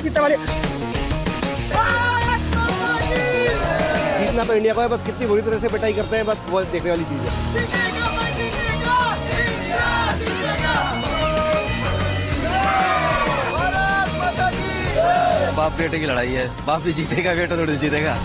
जीतने वाली। जीतना तो इंडिया को है, बस कितनी बुरी तरह से पिटाई करते हैं, बस वो देखने वाली चीज है। बाप बेटे की लड़ाई है, बाप भी जीतेगा, बेटा थोड़ी जीतेगा।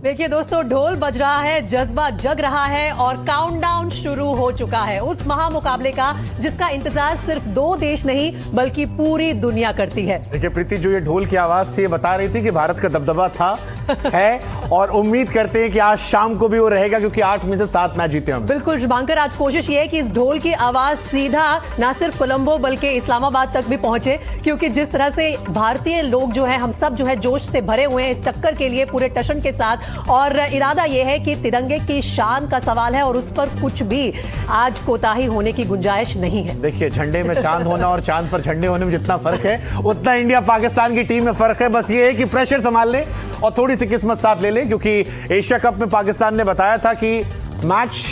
देखिए दोस्तों, ढोल बज रहा है, जज्बा जग रहा है और काउंटडाउन शुरू हो चुका है उस महामुकाबले का जिसका इंतजार सिर्फ 2 देश नहीं बल्कि पूरी दुनिया करती है। देखिए प्रीति, जो ये ढोल की आवाज से ये बता रही थी कि भारत का दबदबा था है और उम्मीद करते हैं कि आज शाम को भी वो रहेगा, क्योंकि 8 में से 7 मैच जीते हम। बिल्कुल शुभांकर, आज कोशिश ये है कि इस ढोल की आवाज सीधा ना सिर्फ कोलंबो बल्कि इस्लामाबाद तक भी पहुंचे, क्योंकि जिस तरह से भारतीय लोग जो है, हम सब जो है जोश से भरे हुए हैं इस टक्कर के लिए पूरे टशन के साथ। और इरादा यह है कि तिरंगे की शान का सवाल है और उस पर कुछ भी आज कोताही होने की गुंजाइश नहीं है। देखिए, झंडे में चांद होना और चांद पर झंडे होने में जितना फर्क है उतना इंडिया पाकिस्तान की टीम में फर्क है। बस ये है कि प्रेशर संभाल ले और थोड़ी सी किस्मत साथ ले ले, क्योंकि एशिया कप में पाकिस्तान ने बताया था कि मैच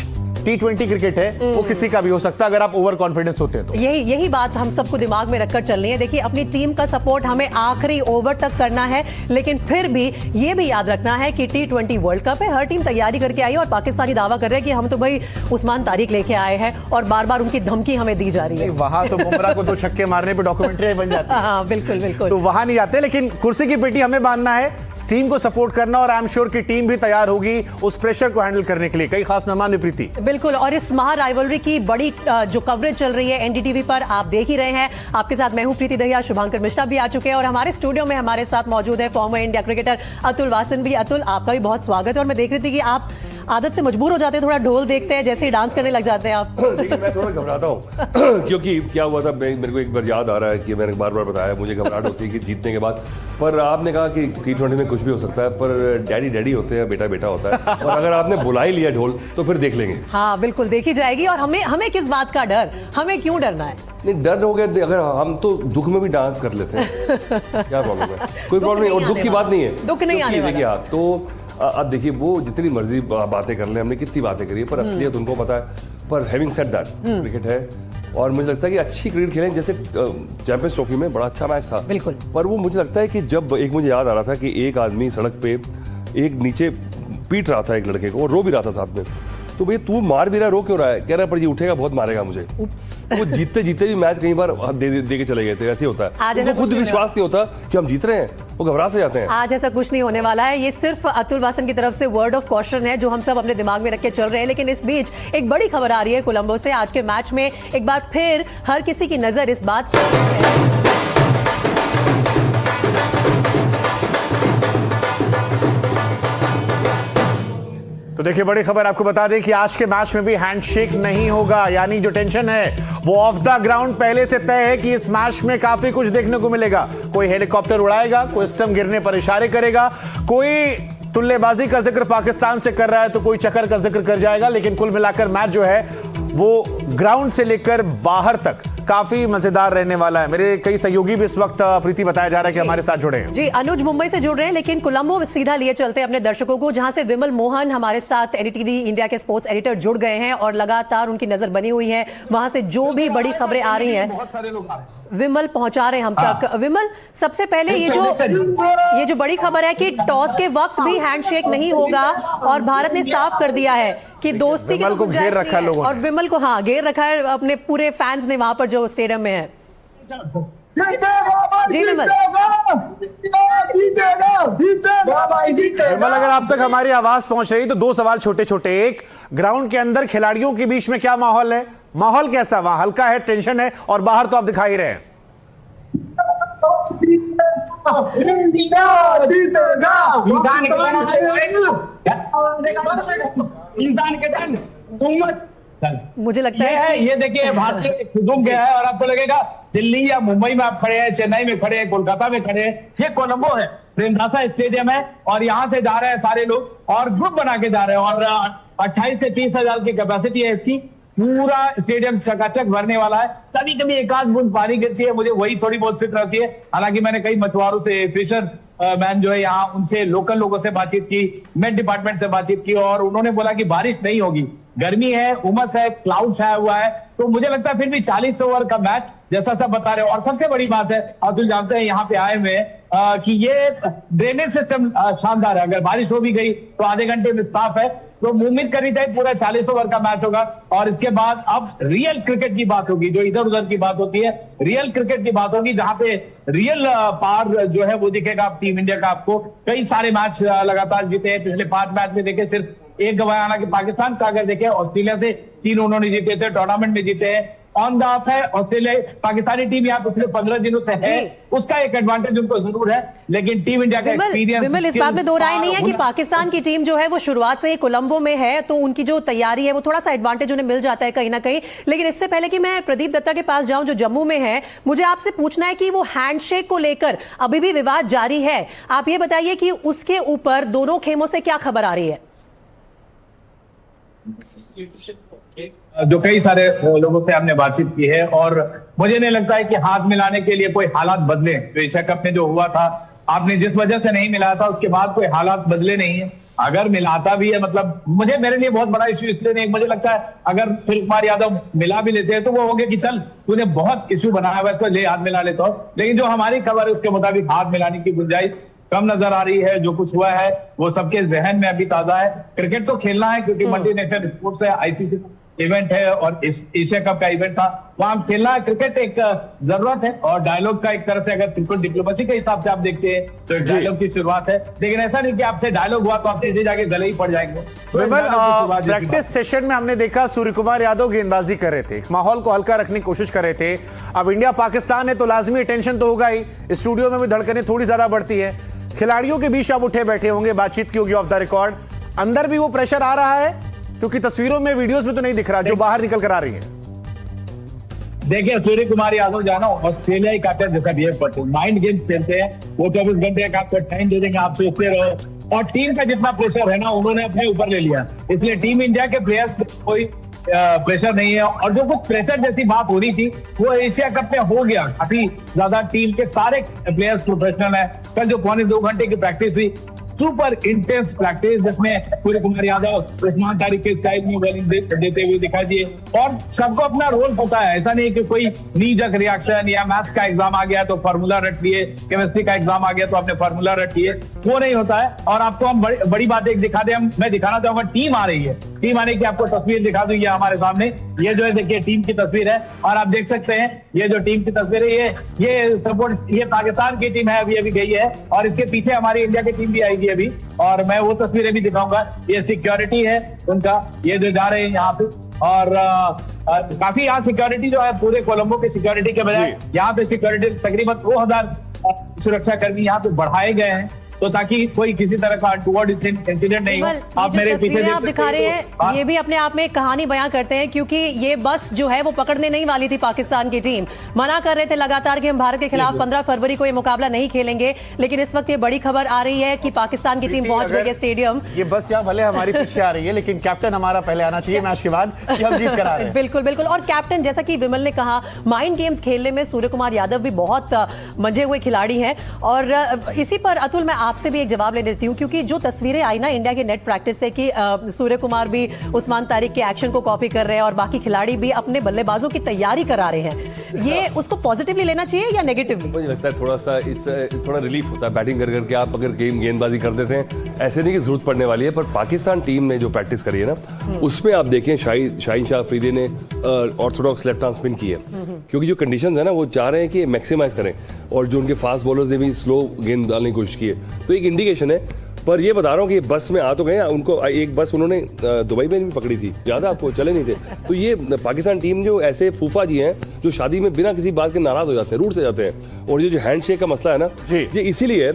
T20 क्रिकेट है, वो किसी का भी हो सकता है अगर आप ओवर कॉन्फिडेंस होते हैं तो। यही बात हम सबको दिमाग में रखकर चलनी है। देखिए, अपनी टीम का सपोर्ट हमें आखिरी ओवर तक करना है, लेकिन फिर भी ये भी याद रखना है कि T20 वर्ल्ड कप है, हर टीम तैयारी करके आई है और पाकिस्तानी दावा कर रहे हैं कि हम तो भाई उस्मान तारिक लेके आए हैं और बार बार उनकी धमकी हमें दी जा रही है। वहां तो बुमराह को 2 छक्के मारने पे डॉक्यूमेंट्री बन जाती है। हाँ बिल्कुल बिल्कुल, तो वहां नहीं जाते, लेकिन कुर्सी की पेटी हमें बांधना है, टीम को सपोर्ट करना, और आई एम श्योर की टीम भी तैयार होगी उस प्रेशर को हैंडल करने के लिए। कई खास मेहमान भी प्रीति। बिल्कुल, और इस राइवलरी की बड़ी जो कवरेज चल रही है एनडीटीवी पर, आप देख ही रहे हैं। आपके साथ मैं हूं प्रीति दहिया, शुभांकर मिश्रा भी आ चुके हैं और हमारे स्टूडियो में हमारे साथ मौजूद है former India cricketer Atul Wasan भी। अतुल, आपका भी बहुत स्वागत है। और मैं देख रही थी कि आप आदत से मजबूर हो जाते हैं, थोड़ा ढोल देखते हैं जैसे ही डांस करने लग जाते हैं आप। देखिए, मैं थोड़ा घबराता हूँ क्योंकि क्या हुआ था, मेरे को एक बार याद आ रहा है कि मैंने बार बार बताया मुझे घबराहट होती है कि जीतने के बाद। पर आपने कहा कि T20 में कुछ भी हो सकता है, पर डैडी डैडी होते हैं, बेटा बेटा होता है। और अगर आपने बुला ही लिया ढोल तो फिर देख लेंगे। हाँ बिल्कुल, देखी जाएगी। और हमें किस बात का डर, हमें क्यों डरना है? नहीं, डर हो गया, अगर हम तो दुख में भी डांस कर लेते हैं, क्या प्रॉब्लम है? कोई प्रॉब्लम नहीं, और दुख की बात नहीं है, दुख नहीं आने वाला। देखिए आप तो अब देखिए, वो जितनी मर्जी बातें कर ले, हमने कितनी बातें करी है, पर असलियत उनको पता है। पर हैविंग सेड दैट, क्रिकेट है और मुझे लगता है कि अच्छी क्रिकेट खेलें। जैसे चैंपियंस ट्रॉफी में बड़ा अच्छा मैच था बिल्कुल, पर वो मुझे लगता है कि जब एक मुझे याद आ रहा था कि एक आदमी सड़क पे एक नीचे पीट रहा था एक लड़के को और रो भी रहा था साथ में, तो भैया तू मार भी रहा, रो क्यों रहा है? कह रहा है पर ये उठेगा बहुत मारेगा मुझे। तो वो जीतते जीतते भी मैच कई बार दे के चले गए थे, ऐसे होता है। तो खुद विश्वास नहीं होता कि हम जीत रहे हैं, वो घबरा से जाते हैं। आज ऐसा कुछ नहीं होने वाला है। ये सिर्फ अतुल वासन की तरफ से वर्ड ऑफ कॉशन है जो हम सब अपने दिमाग में रख के चल रहे हैं। लेकिन इस बीच एक बड़ी खबर आ रही है कोलंबो से। आज के मैच में एक बार फिर हर किसी की नजर इस बात पर तो देखिए, बड़ी खबर आपको बता दें कि आज के मैच में भी हैंडशेक नहीं होगा, यानी जो टेंशन है वो ऑफ द ग्राउंड पहले से तय है कि इस मैच में काफी कुछ देखने को मिलेगा। कोई हेलीकॉप्टर उड़ाएगा, कोई स्टंप गिरने पर इशारे करेगा, कोई तुल्लेबाजी का जिक्र पाकिस्तान से कर रहा है तो कोई चक्कर का जिक्र कर जाएगा। लेकिन कुल मिलाकर मैच जो है वो ग्राउंड से लेकर बाहर तक काफी मजेदार रहने वाला है। मेरे कई सहयोगी भी इस वक्त प्रीति बताया जा रहा है कि हमारे साथ जुड़े हैं। जी, अनुज मुंबई से जुड़ रहे हैं, लेकिन कोलंबो सीधा लिए चलते हैं अपने दर्शकों को, जहां से विमल मोहन हमारे साथ एनडीटीवी इंडिया के स्पोर्ट्स एडिटर जुड़ गए हैं और लगातार उनकी नजर बनी हुई है। वहां से जो भी बड़ी खबरें आ रही हैं बहुत सारे लोग आ रहे हैं, विमल पहुंचा रहे हैं हम तक। विमल, सबसे पहले ये जो बड़ी खबर है कि टॉस के वक्त भी हैंडशेक नहीं होगा और भारत ने साफ कर दिया है कि दोस्ती की तो गुंजाइश नहीं है। और विमल को घेर रखा है अपने पूरे फैंस ने वहां पर जो स्टेडियम में है। जी विमल, विमल, अगर आप तक हमारी आवाज पहुंच रही तो 2 सवाल छोटे छोटे। एक, ग्राउंड के अंदर खिलाड़ियों के बीच में क्या माहौल है? माहौल कैसा? वहां हल्का है, टेंशन है, और बाहर तो आप दिखा ही रहे हैं। मुझे लगता है ये देखिए भारतीय डूब गया है और आपको लगेगा दिल्ली या मुंबई में आप खड़े हैं, चेन्नई में खड़े हैं, कोलकाता में खड़े हैं। ये कोलंबो है, प्रेमदासा स्टेडियम है और यहाँ से जा रहे हैं सारे लोग और ग्रुप बना के जा रहे हैं और 28 से 30 हजार की कैपेसिटी है इसकी। पूरा स्टेडियम चकाचक भरने वाला है। कभी कभी एक आध बूंद पानी गिरती है, मुझे वही थोड़ी बहुत फिक्र रहती है। हालांकि मैंने कई मछुआरों से, फिशर मैन जो है यहाँ, उनसे, लोकल लोगों से बातचीत की, मेट डिपार्टमेंट से बातचीत की और उन्होंने बोला कि बारिश नहीं होगी, गर्मी है, उमस है, क्लाउड छाया हुआ है। तो मुझे लगता है फिर भी 40 ओवर का मैच जैसा सब बता रहे हो। और सबसे बड़ी बात है, अतुल जानते हैं यहाँ पे आए हुए कि ये ड्रेनेज सिस्टम शानदार है। अगर बारिश हो भी गई तो आधे घंटे में साफ है। तो उम्मीद करी जाए पूरा 40 ओवर का मैच होगा और इसके बाद अब रियल क्रिकेट की बात होगी, जो इधर उधर की बात होती है, रियल क्रिकेट की बात होगी, जहां पे रियल पार जो है वो दिखेगा टीम इंडिया का। आपको कई सारे मैच लगातार जीते हैं, पिछले 5 मैच में देखे सिर्फ एक गवाया। हालांकि पाकिस्तान का अगर देखें, ऑस्ट्रेलिया से 3 उन्होंने जीते थे, टूर्नामेंट में जीते हैं। ऑन द ऑफ है ऑस्ट्रेलिया, पाकिस्तानी टीम यहाँ पिछले 15 दिनों से है, उसका एक एडवांटेज उनको जरूर है, लेकिन टीम इंडिया का एक्सपीरियंस, विमल, इस बात में दो राय नहीं है कि पाकिस्तान की टीम जो है वो शुरुआत से ही कोलंबो में है, तो उनकी जो तैयारी है वो थोड़ा सा एडवांटेज उन्हें मिल जाता है कहीं ना कहीं। लेकिन इससे पहले कि मैं प्रदीप दत्ता के पास जाऊं जो जम्मू में है, मुझे आपसे पूछना है कि वो हैंडशेक को लेकर अभी भी विवाद जारी है। आप ये बताइए कि उसके ऊपर दोनों खेमों से क्या खबर आ रही है? जो कई सारे लोगों से हमने बातचीत की है और मुझे नहीं लगता है कि हाथ मिलाने के लिए कोई हालात बदले। तो एशिया कप में जो हुआ था, आपने जिस वजह से नहीं मिलाया था उसके बाद कोई हालात बदले नहीं है। अगर मिलाता भी है, मतलब मेरे लिए बहुत बड़ा इश्यू इसलिए नहीं, मुझे लगता है अगर सूर्य कुमार यादव मिला भी लेते हैं तो वो हो गया कि चल तूने बहुत इश्यू बनाया हुआ है तो ले हाथ मिला लेता हूँ। लेकिन जो हमारी खबर है उसके मुताबिक हाथ मिलाने की गुंजाइश कम नजर आ रही है। जो कुछ हुआ है वो सबके जहन में अभी ताजा है। क्रिकेट तो खेलना है क्योंकि मल्टीनेशनल स्पोर्ट्स है, आईसीसी इवेंट है और एशिया कप का इवेंट था, वहां खेलना है। क्रिकेट एक जरूरत है और डायलॉग का एक तरह से अगर क्रिकेट डिप्लोमेसी के हिसाब से आप देखते हैं तो एक डायलॉग की शुरुआत है। लेकिन ऐसा नहीं कि आपसे डायलॉग हुआ तो आप सीधे जाके गले ही पड़ जाएंगे। विमल, प्रैक्टिस सेशन में हमने देखा सूर्य कुमार यादव गेंदबाजी कर रहे थे, माहौल को हल्का रखने की कोशिश कर रहे थे। अब इंडिया पाकिस्तान है तो लाजमी टेंशन तो होगा ही, स्टूडियो में भी धड़कनें थोड़ी ज्यादा बढ़ती है। खिलाड़ियों के बीच आप उठे बैठे होंगे, बातचीत की होगी ऑफ द रिकॉर्ड, अंदर भी वो प्रेशर आ रहा है? क्योंकि तस्वीरों में, वीडियोस में तो नहीं दिख रहा जो बाहर निकल कर आ रही है। देखिए, सूर्य कुमार यादव जाना ऑस्ट्रेलिया ही कैप्टन जैसा बिहेव करते हैं, माइंड गेम्स खेलते हैं। वो 24 घंटे का आपको टाइम दे देंगे, आप सोचते रहो। और टीम का जितना प्रेशर है ना, उन्होंने अपने ऊपर ले लिया, इसलिए टीम इंडिया के प्लेयर्स पे कोई प्रेशर नहीं है। और जो कुछ प्रेशर जैसी बात हो रही थी वो एशिया कप में हो गया। काफी ज्यादा टीम के सारे प्लेयर्स प्रोफेशनल है। कल जो 2.25 घंटे की प्रैक्टिस हुई, सुपर इंटेंस प्रैक्टिस, जिसमें सूर्य कुमार यादव उस्मान तारिक के स्टाइल में बॉलिंग देते हुए दिखाई दिए और सबको अपना रोल पता है। ऐसा नहीं कि कोई नीजक रिएक्शन या मैथ्स का एग्जाम आ गया तो फार्मूला रट लिए, केमिस्ट्री का एग्जाम आ गया तो आपने फार्मूला रट लिए, वो नहीं होता है। और आपको हम बड़ी बात एक दिखा दें, मैं दिखाना चाहूंगा, टीम आ रही है। टीम आने की आपको तस्वीर दिखा दूं, ये हमारे सामने, ये जो है देखिए टीम की तस्वीर है और आप देख सकते हैं ये जो टीम की तस्वीर है, ये सपोर्ट, ये पाकिस्तान की टीम है, अभी गई है और इसके पीछे हमारी इंडिया की टीम भी आएगी अभी, और मैं वो तस्वीरें भी दिखाऊंगा। ये सिक्योरिटी है उनका, ये जो जा रहे हैं यहाँ पे। और काफी यहाँ सिक्योरिटी जो है, पूरे कोलंबो की सिक्योरिटी के बजाय यहाँ पे सिक्योरिटी तकरीबन 2000 सुरक्षा कर्मी यहाँ पे बढ़ाए गए हैं, तो ताकि कोई किसी तरह का अनटूवर्ड इंसिडेंट नहीं हो। आप मेरे पीछे आप दिखा रहे हैं, ये भी अपने आप में एक कहानी बयां करते हैं, क्योंकि ये बस जो है वो पकड़ने नहीं वाली थी पाकिस्तान की टीम। मना कर रहे थे लगातार कि हम भारत के खिलाफ 15 फरवरी को ये मुकाबला नहीं खेलेंगे, लेकिन इस वक्त ये बड़ी खबर आ रही है कि पाकिस्तान की टीम पहुंच गई है स्टेडियम। ये बस यहाँ भले हमारी पीछे आ रही है, लेकिन कैप्टन हमारा पहले आना चाहिए मैच के बाद कि हम जीत कर आ रहे हैं। बिल्कुल बिल्कुल। और कैप्टन, जैसा कि विमल ने कहा, माइंड गेम्स खेलने में सूर्य कुमार यादव भी बहुत मंझे हुए खिलाड़ी हैं। और इसी पर अतुल, मैं आपसे भी एक जवाब ले देती हूं, क्योंकि जो तस्वीरें आई ना इंडिया के नेट प्रैक्टिस से कि सूर्य कुमार भी उस्मान तारिक के एक्शन को कॉपी कर रहे हैं और बाकी खिलाड़ी भी अपने बल्लेबाजों की तैयारी करा रहे हैं, ये उसको पॉजिटिवली लेना चाहिए या नेगेटिवली? मुझे लगता है थोड़ा सा थोड़ा रिलीफ होता है बैटिंग कर करके। आप अगर गेंदबाजी कर देते हैं, ऐसे नहीं कि जरूरत पड़ने वाली है, पर पाकिस्तान टीम ने जो प्रैक्टिस करी है ना, उसमें आप देखें शाहीन शाह अफरीदी ने ऑर्थोडॉक्स लेफ्ट आर्म स्पिन की है, क्योंकि जो कंडीशंस है ना वो चाह रहे हैं कि मैक्सिमाइज करें, और जो उनके फास्ट बॉलर्स ने भी स्लो गेंद डालने की कोशिश की है। तो एक इंडिकेशन है पर ये बता रहा हूँ कि बस में आ तो गए, उनको एक बस उन्होंने दुबई में भी पकड़ी थी, ज़्यादा आपको चले नहीं थे। तो ये पाकिस्तान टीम जो ऐसे फूफा जी हैं जो शादी में बिना किसी बात के नाराज हो जाते हैं, रूठ से जाते हैं। और ये जो हैंडशेक का मसला है ना, ये इसीलिए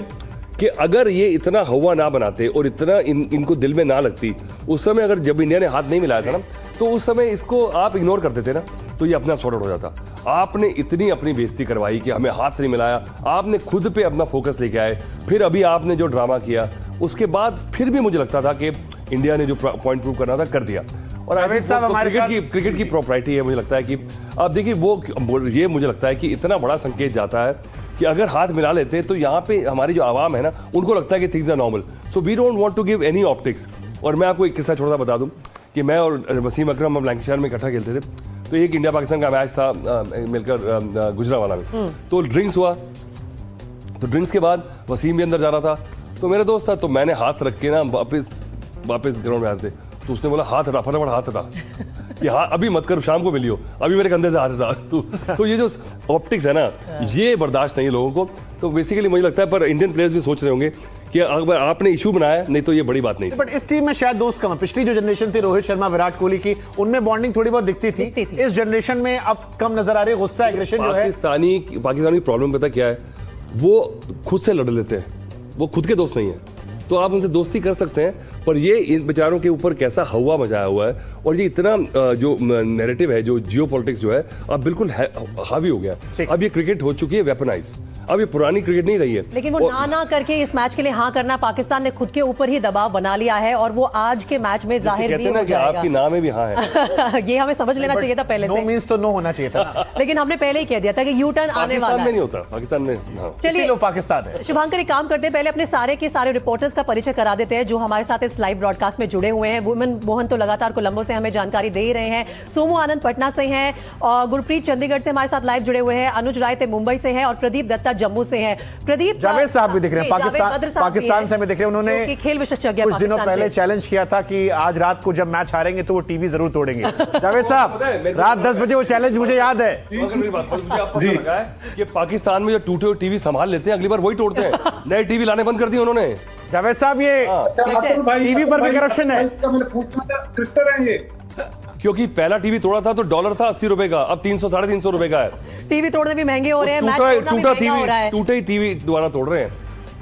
कि अगर ये इतना हवा ना बनाते और इतना इनको दिल में ना लगती, उस समय अगर जब इंडिया ने हाथ नहीं मिलाया था ना, तो उस समय इसको आप इग्नोर करते थे ना, तो ये अपना सॉर्ट आउट हो जाता। आपने इतनी अपनी बेइज्जती करवाई कि हमें हाथ नहीं मिलाया, आपने खुद पे अपना फोकस लेके आए, फिर अभी आपने जो ड्रामा किया, उसके बाद फिर भी मुझे लगता था कि इंडिया ने जो पॉइंट प्रूव करना था कर दिया। और क्रिकेट की प्रॉपर्टी है, मुझे लगता है कि अब देखिए वो ये मुझे लगता है कि इतना बड़ा संकेत जाता है कि अगर हाथ मिला लेते हैं तो यहाँ पे हमारी जो आवाम है ना, उनको लगता है कि things are normal, so we don't want to give any optics. और मैं आपको एक किस्सा छोटा सा बता दूं कि मैं और वसीम अकरम हम लैंकाशायर में इकट्ठा खेलते थे, तो एक इंडिया पाकिस्तान का मैच था मिलकर गुजरावाला में, तो ड्रिंक्स हुआ, तो ड्रिंक्स के बाद वसीम भी अंदर जा रहा था, तो मेरा दोस्त था, तो मैंने हाथ रख के ना वापस ग्राउंड में आते, तो उसने बोला हाथ हटा, फटाफट हाथ हटा कि हाँ अभी मत कर, शाम को मिलियो, अभी मेरे कंधे से हाथ हटा। तो ये जो ऑप्टिक्स है ना, ये बर्दाश्त नहीं है लोगों को। तो बेसिकली मुझे लगता है, पर इंडियन प्लेयर्स भी सोच रहे होंगे कि अगर आपने इशू बनाया, नहीं तो ये बड़ी बात नहीं। बट इस टीम में शायद दोस्त कम है। पिछली जो जनरेशन थी रोहित शर्मा, विराट कोहली की, उनमें बॉन्डिंग थोड़ी बहुत दिखती थी। इस जनरेशन में अब कम नजर आ रही है, गुस्सा एग्रेशन जो है। पाकिस्तानी प्रॉब्लम पता क्या है, वो खुद से लड़ लेते हैं, वो खुद के दोस्त नहीं है, तो आप उनसे दोस्ती कर सकते हैं, पर ये इन बेचारों के ऊपर कैसा हवा मचाया हुआ है, और ये इतना जो नैरेटिव है, जो जियोपॉलिटिक्स जो है, अब बिल्कुल हावी हो गया। अब ये क्रिकेट हो चुकी है वेपनाइज, अब ये पुरानी क्रिकेट नहीं रही है। लेकिन वो ना करके इस मैच के लिए हाँ करना, पाकिस्तान ने खुद के ऊपर ही दबाव बना लिया है, और वो आज के मैच में जाहिर भी हो जाएगा। आपकी नाम में भी हाँ है। ये हमें समझ लेना चाहिए था पहले से। नो मींस तो नो होना चाहिए था। लेकिन हमने पहले ही कह दिया था कि यू टर्न आने वाला है। पाकिस्तान में नहीं होता, पाकिस्तान में हाँ। चलिए पाकिस्तान है। शुभांकर एक काम करते हैं, पहले अपने सारे के सारे रिपोर्टर्स का परिचय करा देते हैं जो हमारे साथ इस लाइव ब्रॉडकास्ट में जुड़े हुए हैं। वुमन मोहन तो लगातार कोलंबो से हमें जानकारी दे ही रहे हैं, सोमू आनंद पटना से हैं, और गुरप्रीत चंडीगढ़ से हमारे साथ लाइव जुड़े हुए हैं, अनुज राय मुंबई से हैं, और प्रदीप दत्ता जम्मू से हैं। प्रदीप जावेद साहब भी दिख रहे हैं, पाकिस्तान से हमें दिख रहे हैं। उन्होंने खेल विशेषज्ञ कुछ दिनों पहले चैलेंज किया था कि आज रात को जब मैच हारेंगे तो वो टीवी जरूर तोड़ेंगे। जावेद साहब, रात 10 बजे वो चैलेंज मुझे याद है कि पाकिस्तान में जो टूटे हुए टीवी संभाल लेते हैं, अगली बार वही तोड़ते हैं, नए टीवी लाने बंद कर दिए उन्होंने। जावेद साहब, ये टीवी पर भी करप्शन है। क्रिकेटर है ये, क्योंकि पहला टीवी तोड़ा था तो $80 था, 80 रुपए का, अब 300 साढ़े 300 रुपए का है। टीवी तोड़ने भी महंगे हो रहे हैं, मैच तोड़ना भी महंगा हो रहा है। टूटे ही टीवी दोबारा तोड़ रहे हैं।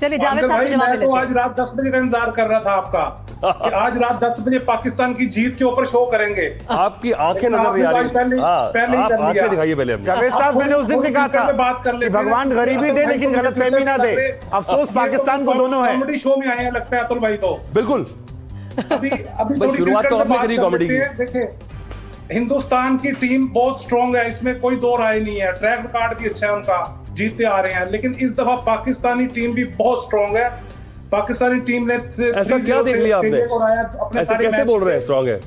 चलिए जावेद साहब से जवाब ले लेते हैं। आज रात 10 बजे का इंतजार कर रहा था आपका कि आज रात 10 बजे पाकिस्तान की जीत के ऊपर शो करेंगे। आपकी आंखें नजर नहीं आ रही, आप आंखें दिखाइए पहले। जावेद साहब, मैंने उस दिन भी कहा था कि भगवान गरीबी दे लेकिन गलतफहमी ना दे। अफसोस पाकिस्तान को दोनों है। कॉमेडी शो में आए हैं लगता है अतुल भाई, तो बिल्कुल अभी शुरुआत तो हमने करी कॉमेडी की। देखिए, हिंदुस्तान की टीम बहुत स्ट्रांग है, इसमें कोई दो राय नहीं है, ट्रैक रिकॉर्ड भी अच्छा है उनका, जीतते आ रहे हैं। लेकिन इस दफा पाकिस्तानी टीम भी बहुत स्ट्रांग है। पाकिस्तानी टीम ने ऐसा क्या देख लिया आपने? ऐसे कैसे बोल रहे हैं स्ट्रांग है?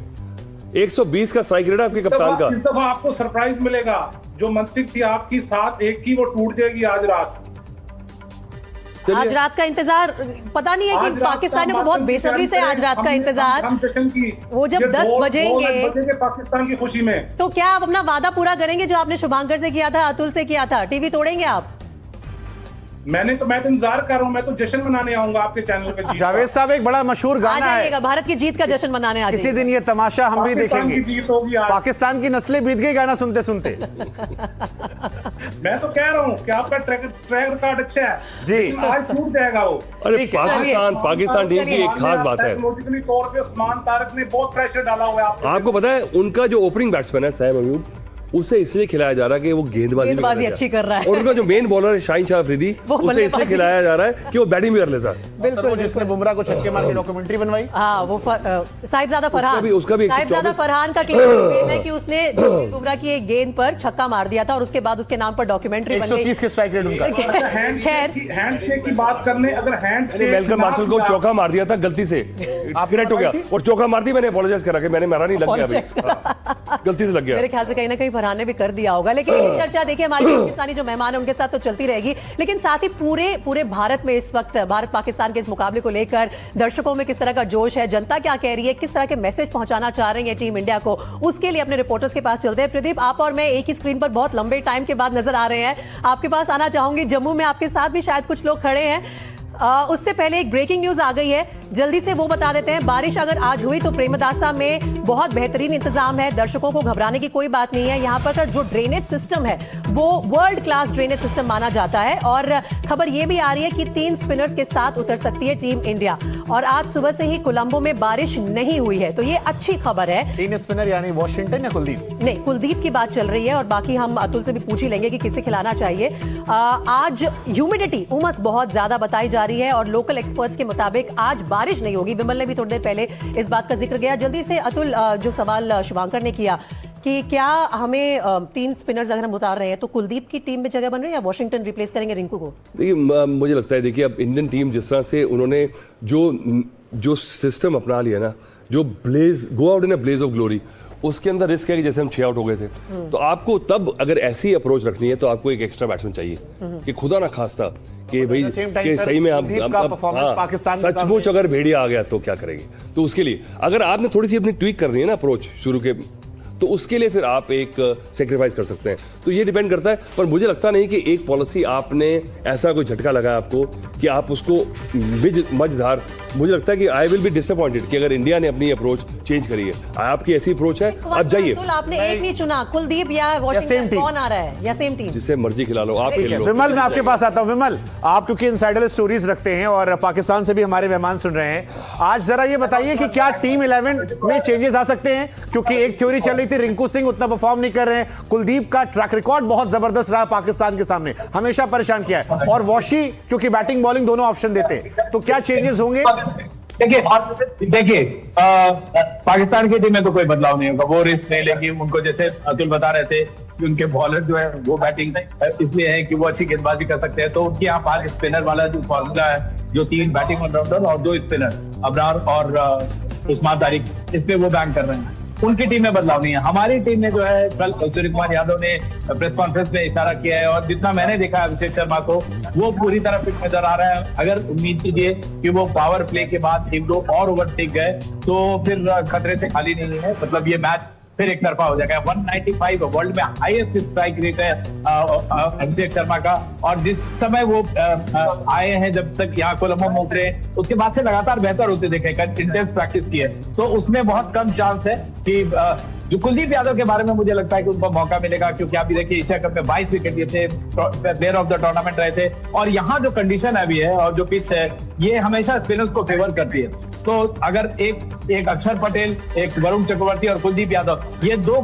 120 का स्ट्राइक रेट है आपके कप्तान का। इस दफा आपको सरप्राइज मिलेगा, जो मंतिक थी आपकी 7-1 की, वो टूट जाएगी आज रात। आज रात का इंतजार, पता नहीं है कि पाकिस्तानियों को बहुत बेसब्री से आज रात का इंतजार, वो जब 10 बजेंगे पाकिस्तान की खुशी में, तो क्या आप अपना वादा पूरा करेंगे जो आपने शुभांकर से किया था, अतुल से किया था? टीवी तोड़ेंगे आप? मैं तो इंतजार कर रहा हूं, मैं तो जश्न मनाने आऊंगा आपके चैनल पे। जावेद साहब, एक बड़ा मशहूर गाना है, भारत की जीत का जश्न मनाने आ जाइएगा। किसी दिन ये तमाशा हम भी देखेंगे, जीत होगी आज। पाकिस्तान की नस्लें बीत गई गाना सुनते सुनते। मैं तो कह रहा हूं कि आपका ट्रैक रिकॉर्ड अच्छा है जी, आज टूट जाएगा वो। अरे पाकिस्तान टीम की एक खास बात है, टेक्नोलॉजिकली तौर पे उस्मान तारिक ने बहुत प्रेशर डाला हुआ है। आपको पता है उनका जो ओपनिंग बैट्समैन है सैम अयूब, उसे इसलिए खिलाया जा रहा है कि वो गेंदबाजी अच्छी कर रहा है, और उनका जो मेन बॉलर है शाहीन शाह अफरीदी, उसे इसलिए खिलाया जा रहा है कि वो बैटिंग भी कर लेता है। बिल्कुल, जिसने बुमराह को छक्के मार के डॉक्यूमेंट्री बनवाई, हाँ, वो साहिबजादा फरहान, साहिबजादा फरहान का क्लेम है कि उसने बुमराह की एक गेंद पर छक्का मार दिया था और उसके बाद उसके नाम पर डॉक्यूमेंट्री बन गई। 130 के स्ट्राइक रेट उनका। हैंडशेक की बात करने, अगर हैंडशेक मेलकम मार्शल को चौका मार दिया था गलती से, क्रिकेट हो गया और चौका मार दी, मैंने अपोलोजाइज करा कि मैंने मारा नहीं, लग गया, गलती से लग गया। मेरे ख्याल से कहीं ना कहीं फरहान ने भी कर दिया होगा। लेकिन ये चर्चा देखिए हमारे पाकिस्तानी जो मेहमान है उनके साथ तो चलती रहेगी, लेकिन साथ ही पूरे भारत में इस वक्त भारत पाकिस्तान के इस मुकाबले को लेकर दर्शकों में किस तरह का जोश है, जनता क्या कह रही है, किस तरह के मैसेज पहुंचाना चाह रही है टीम इंडिया को, उसके लिए अपने रिपोर्टर्स के पास चलते हैं। प्रदीप, आप और मैं एक ही स्क्रीन पर बहुत लंबे टाइम के बाद नजर आ रहे हैं, आपके पास आना चाहूंगी। जम्मू में आपके साथ भी शायद कुछ लोग खड़े हैं, उससे पहले एक ब्रेकिंग न्यूज आ गई है, जल्दी से वो बता देते हैं। बारिश अगर आज हुई तो प्रेमदासा में बहुत बेहतरीन इंतजाम है, दर्शकों को घबराने की कोई बात नहीं है। यहाँ पर का जो ड्रेनेज सिस्टम है वो वर्ल्ड क्लास ड्रेनेज सिस्टम माना जाता है। और खबर ये भी आ रही है कि 3 स्पिनर्स के साथ उतर सकती है टीम इंडिया। और आज सुबह से ही कोलंबो में बारिश नहीं हुई है, तो ये अच्छी खबर है। 3 स्पिनर यानी वॉशिंगटन या कुलदीप? नहीं, कुलदीप की बात चल रही है और बाकी हम अतुल से भी पूछ ही लेंगे कि किसे खिलाना चाहिए। आज ह्यूमिडिटी, उमस बहुत ज्यादा बताई जा रही है और लोकल एक्सपर्ट्स के मुताबिक आज बारिश नहीं होगी। विमल ने भी थोड़ी देर पहले इस बात का जिक्र किया। जल्दी से अतुल, जो सवाल शिवांकर ने किया कि क्या हमें 3 स्पिनर्स अगर हम उतार रहे हैं तो कुलदीप की टीम में जगह बन रही है या वॉशिंगटन रिप्लेस करेंगे रिंकू को? देखिए, मुझे लगता है, देखिए अब इंडियन टीम जिस तरह से उन्होंने जो सिस्टम अपना लिया ना, जो go out in a blaze of glory, उसके अंदर रिस्क है कि जैसे हम 6 आउट हो गए थे, तो आपको तब अगर ऐसी अप्रोच रखनी है तो आपको एक एक्स्ट्रा बैट्समैन चाहिए कि खुदा ना खास्ता कि भाई कि सही में आप सचमुच अगर भेड़िया आ गया तो क्या करेंगे। तो उसके लिए अगर आपने थोड़ी सी अपनी ट्वीक करनी है ना अप्रोच शुरू के, तो उसके लिए फिर आप एक सेक्रीफाइस कर सकते हैं। तो ये डिपेंड करता है, पर मुझे लगता नहीं कि एक पॉलिसी आपने ऐसा कोई झटका लगाया आपको कि आप उसको मझधार, मुझे लगता है कि आई विल बी डिसअपॉइंटेड कि अगर इंडिया ने अपनी अप्रोच चेंज करी है। आपकी ऐसी अप्रोच है, अब जाइए। आपने एक नहीं चुना, कुलदीप या वॉशिंगटन, कौन आ रहा है? या सेम टीम? जिसे मर्जी खिला लो आप। विमल, मैं आपके पास आता हूं। विमल, आप क्योंकि इनसाइडर स्टोरीज रखते हैं और पाकिस्तान से भी हमारे मेहमान सुन रहे हैं, आज जरा ये बताइए कि क्या टीम 11 में चेंजेस आ सकते हैं? क्योंकि एक थ्योरी चल रही थी रिंकू सिंह उतना परफॉर्म नहीं कर रहे हैं, कुलदीप का ट्रैक रिकॉर्ड बहुत जबरदस्त रहा पाकिस्तान के सामने, हमेशा परेशान किया है, और वॉशी क्योंकि बैटिंग बॉलिंग दोनों ऑप्शन देते हैं, तो क्या चेंजेस होंगे? देखिए पाकिस्तान की टीम में तो कोई बदलाव नहीं होगा, वो रिस्क नहीं लेंगे। उनको जैसे अतुल बता रहे थे कि उनके बॉलर जो है वो बैटिंग इसलिए है कि वो अच्छी गेंदबाजी कर सकते हैं, तो उनके यहाँ 5 स्पिनर वाला जो फॉर्मूला है, जो 3 बैटिंग ऑलराउंडर और 2 स्पिनर अबरार और उस्मान तारिक, इस पे वो बैंक कर रहे हैं। उनकी टीम में बदलाव नहीं है। हमारी टीम में जो है, कल सूर्य कुमार यादव ने प्रेस कॉन्फ्रेंस में इशारा किया है और जितना मैंने देखा अभिषेक शर्मा को, वो पूरी तरह फिट नजर आ रहा है। अगर उम्मीद कीजिए कि वो पावर प्ले के बाद 1-2 और ओवर टिक गए तो फिर खतरे से खाली नहीं है। मतलब ये मैच फिर एक तरफा हो जाएगा। 195 वर्ल्ड में हाईएस्ट स्ट्राइक रेट है अभिषेक शर्मा का, और जिस समय वो आए हैं, जब तक यहाँ कोलंबो में उतरे, उसके बाद से लगातार बेहतर होते देखे, इंटेंस प्रैक्टिस की है, तो उसमें बहुत कम चांस है कि जो कुलदीप यादव के बारे में मुझे लगता है कि उनको मौका मिलेगा, क्योंकि आप भी देखिए एशिया कप में 22 विकेट लिए थे, प्लेयर ऑफ द टूर्नामेंट रहे थे, और यहाँ जो कंडीशन अभी है और जो पिच है, ये हमेशा स्पिनर्स को फेवर करती है। तो अगर एक अक्षर पटेल, एक वरुण चक्रवर्ती और कुलदीप यादव, ये 2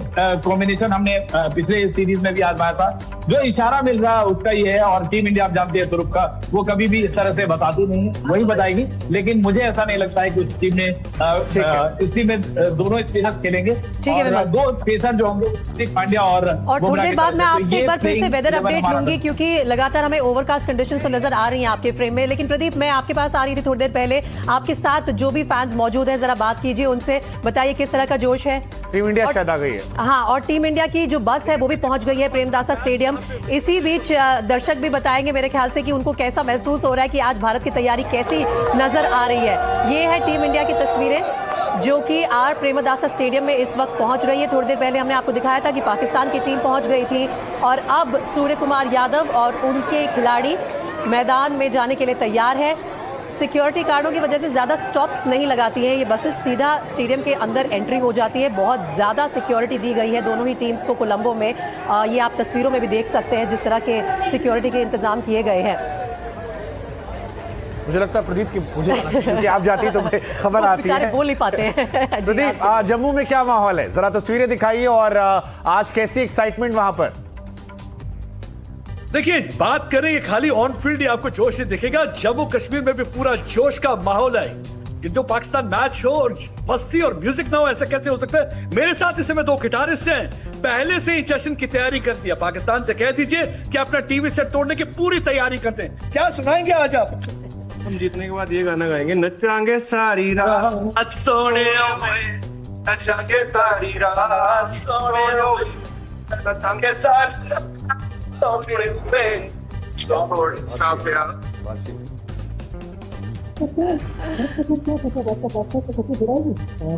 कॉम्बिनेशन हमने पिछले सीरीज में भी आजमाया था, जो इशारा मिल रहा है उसका ये है। और टीम इंडिया आप जानते हैं तुरुप का, वो कभी भी इस तरह से बताती नहीं है, वही बताएगी, लेकिन मुझे ऐसा नहीं लगता है कि उस टीम में इस टीम में दोनों स्पिनर्स खेलेंगे। ठीक है, 2 पेसर जो होंगे, हार्दिक पांड्या और थोड़ी देर बाद मैं आपसे एक बार फिर से वेदर अपडेट लूंगी, क्योंकि लगातार हमें ओवरकास्ट कंडीशंस तो नजर आ रही हैं आपके फ्रेम में। लेकिन प्रदीप, मैं आपके पास आ रही थी थोड़ी देर पहले, आपके साथ जो भी फैंस मौजूद हैं, जरा बात कीजिए उनसे, बताइए किस तरह का जोश है। टीम इंडिया शायद आ गई है। हाँ, और टीम इंडिया की जो बस है वो भी पहुंच गई है प्रेमदासा स्टेडियम। इसी बीच दर्शक भी बताएंगे मेरे ख्याल से कि उनको कैसा महसूस हो रहा है कि आज भारत की तैयारी कैसी नजर आ रही है। ये है टीम इंडिया की तस्वीरें जो कि आर प्रेमदासा स्टेडियम में इस वक्त पहुंच रही है। थोड़ी देर पहले हमने आपको दिखाया था कि पाकिस्तान की टीम पहुंच गई थी और अब सूर्य कुमार यादव और उनके खिलाड़ी मैदान में जाने के लिए तैयार है। सिक्योरिटी कारणों की वजह से ज़्यादा स्टॉप्स नहीं लगाती हैं ये बसेस, सीधा स्टेडियम के अंदर एंट्री हो जाती है। बहुत ज़्यादा सिक्योरिटी दी गई है दोनों ही टीम्स को कोलंबो में। ये आप तस्वीरों में भी देख सकते हैं जिस तरह के सिक्योरिटी के इंतजाम किए गए हैं। मुझे लगता है प्रदीप की, मुझे क्योंकि आप जाती तो खबर आती है, बोल नहीं पाते हैं। प्रदीप, जम्मू में क्या माहौल है, जरा तस्वीरें दिखाइए और आज कैसी एक्साइटमेंट वहां पर? देखिए, बात करें ये खाली ऑन फील्ड ही आपको जोश नहीं दिखेगा, जम्मू कश्मीर में भी पूरा जोश का माहौल है। इंडो पाकिस्तान मैच हो और मस्ती और म्यूजिक ना हो, ऐसा कैसे हो सकता है? मेरे साथ इस समय 2 गिटारिस्ट हैं, पहले से ही जश्न की तैयारी कर दिया। पाकिस्तान से कह दीजिए कि अपना टीवी सेट तोड़ने की पूरी तैयारी करते हैं। क्या सुनाएंगे आज आप? हम जीतने के बाद ये गाना गाएंगे, नचांगे सारी रात सोने नचांगे सारी रात सोने नचांगे सारी रात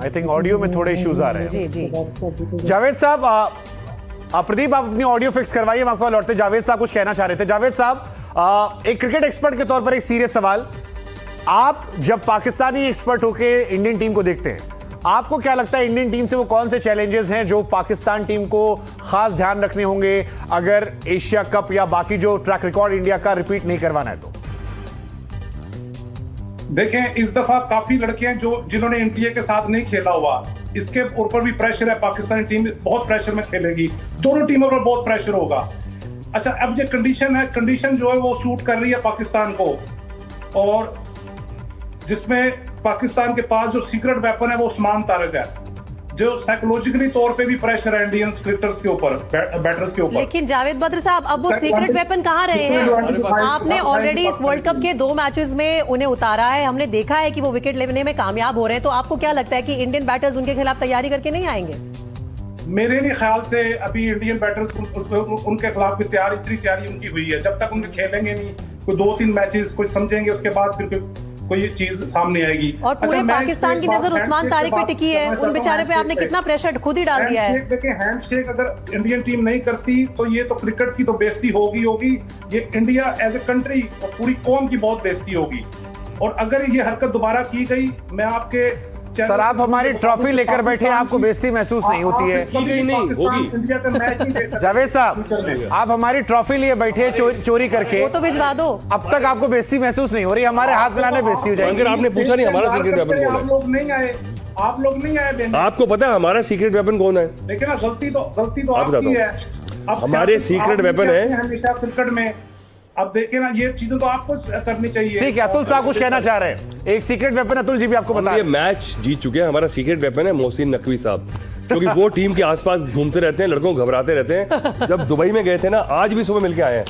आई थिंक ऑडियो में थोड़े इश्यूज आ रहे हैं। जी जी जावेद साहब, प्रदीप आप अपनी ऑडियो फिक्स करवाइए, हम आपको लौटते। जावेद साहब कुछ कहना चाह रहे थे। जावेद साहब, एक क्रिकेट एक्सपर्ट के तौर पर एक सीरियस सवाल, आप जब पाकिस्तानी एक्सपर्ट होके इंडियन टीम को देखते हैं, आपको क्या लगता है इंडियन टीम से वो कौन से चैलेंजेस हैं जो पाकिस्तान टीम को खास ध्यान रखने होंगे अगर एशिया कप या बाकी जो ट्रैक रिकॉर्ड इंडिया का रिपीट नहीं करवाना है तो? देखें, इस दफा काफी लड़के हैं जो जिन्होंने इंडिया के साथ नहीं खेला हुआ, इसके ऊपर भी प्रेशर है। पाकिस्तानी टीम बहुत प्रेशर में खेलेगी, दोनों टीमों पर बहुत प्रेशर होगा। अच्छा, अब ये कंडीशन है, कंडीशन जो है वो सूट कर रही है पाकिस्तान को, और जिसमें पाकिस्तान के पास जो सीक्रेट वेपन है वो उस्मान तारिक है, जो साइकोलॉजिकली तौर पे भी प्रेशर है इंडियन क्रिकेटर्स के ऊपर, बैटर्स के ऊपर। लेकिन जावेद बद्र साहब, अब वो सीक्रेट वेपन कहाँ रहे हैं? आपने ऑलरेडी इस वर्ल्ड कप के 2 मैचेस में उन्हें उतारा है, हमने देखा है कि वो विकेट लेने में कामयाब हो रहे हैं। तो आपको क्या लगता है कि इंडियन बैटर्स उनके खिलाफ तैयारी करके नहीं आएंगे? मेरे नहीं ख्याल से अभी इंडियन बैटर्स उनके खिलाफ की इतनी तैयारी उनकी हुई है। जब तक उनके खेलेंगे नहीं, कोई 2-3 मैचेस कोई समझेंगे, उसके बाद फिर कोई चीज सामने आएगी। और पूरे पाकिस्तान की नजर उस्मान तारिक पे टिकी है, उन बेचारे पे आपने कितना प्रेशर खुद ही डाल दिया है। देखिए, हैंडशेक अगर इंडियन टीम नहीं करती तो ये तो क्रिकेट की तो बेइज्जती होगी, ये इंडिया एज ए कंट्री और पूरी कौम की बहुत बेइज्जती होगी। और अगर ये हरकत दोबारा की गई, मैं आपके सर, आप हमारी ट्रॉफी लेकर बैठे, आपको बेइज्जती महसूस नहीं होती है? इंडिया का मैच नहीं दे सकते। जावेद साहब, आप हमारी ट्रॉफी लिए बैठे चोरी करके, वो तो भिजवा दो। अब तक आपको बेइज्जती महसूस नहीं हो रही? हमारे हाथ मिलाने बेइज्जती हो जाएगी। आपने पूछा नहीं हमारा सीक्रेट वेपन कौन आप लोग नहीं आए, आप लोग नहीं आए। आपको पता है हमारा सीक्रेट वेपन कौन है? लेकिन ना, गलती तो आपकी है। अब हमारे सीक्रेट वेपन है हमेशा क्रिकेट में। अब देखिए ना, ये चीजें तो आपको करनी चाहिए। ठीक है, अतुल साहब कुछ कहना चाह रहे हैं। एक सीक्रेट वेपन अतुल जी भी आपको बता ये मैच जीत चुके हैं। हमारा सीक्रेट वेपन है मोहसिन नकवी साहब, क्योंकि वो टीम के आसपास घूमते रहते हैं, लड़कों को घबराते रहते हैं। जब दुबई में गए थे ना, आज भी सुबह मिलके आए हैं,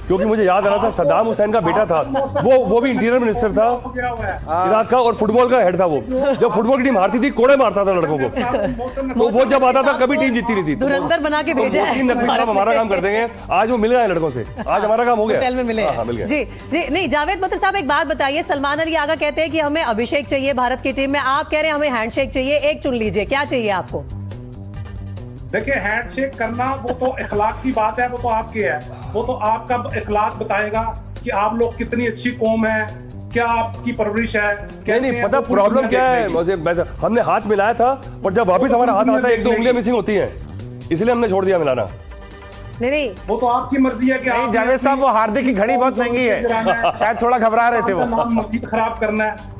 क्योंकि मुझे याद आ रहा था सद्दाम हुसैन का बेटा था, वो भी इंटीरियर मिनिस्टर था इराक का, और फुटबॉल का हेड था वो। जब फुटबॉल की टीम हारती थी, कोड़े मारता था लड़कों को, तो वो जब आता था कभी टीम जीतती नहीं थी। धुरंधर बना के भेजा है। मोहसिन नकवी साहब हमारा काम कर देंगे। आज वो मिल गए लड़कों से, आज हमारा काम हो गया। होटल में मिले। हाँ, मिल गया। जी जी, नहीं जावेद बद्र साहब, एक बात बताइए, सलमान अली आगा कहते हैं कि हमें अभिषेक चाहिए भारत की टीम में, आप कह रहे हैं हमें हैंडशेक चाहिए। एक चुन लीजिए, क्या चाहिए आपको? देखिए, हैंडशेक करना वो तो इखलाक की बात है, वो तो आपकी है, वो तो आपका इखलाक बताएगा कि आप लोग कितनी अच्छी कौम है, क्या आपकी परवरिश है। नहीं, पता प्रॉब्लम क्या है? हमने हाथ मिलाया था, और जब वापस हमारा हाथ आता है 1-2 उंगलियां मिसिंग होती हैं, इसलिए हमने छोड़ दिया मिलाना। नहीं, वो तो आपकी मर्जी है कि नहीं जावेद साहब, वो हार्दिक की घड़ी बहुत महंगी है, शायद थोड़ा घबरा रहे थे वो। खराब करना है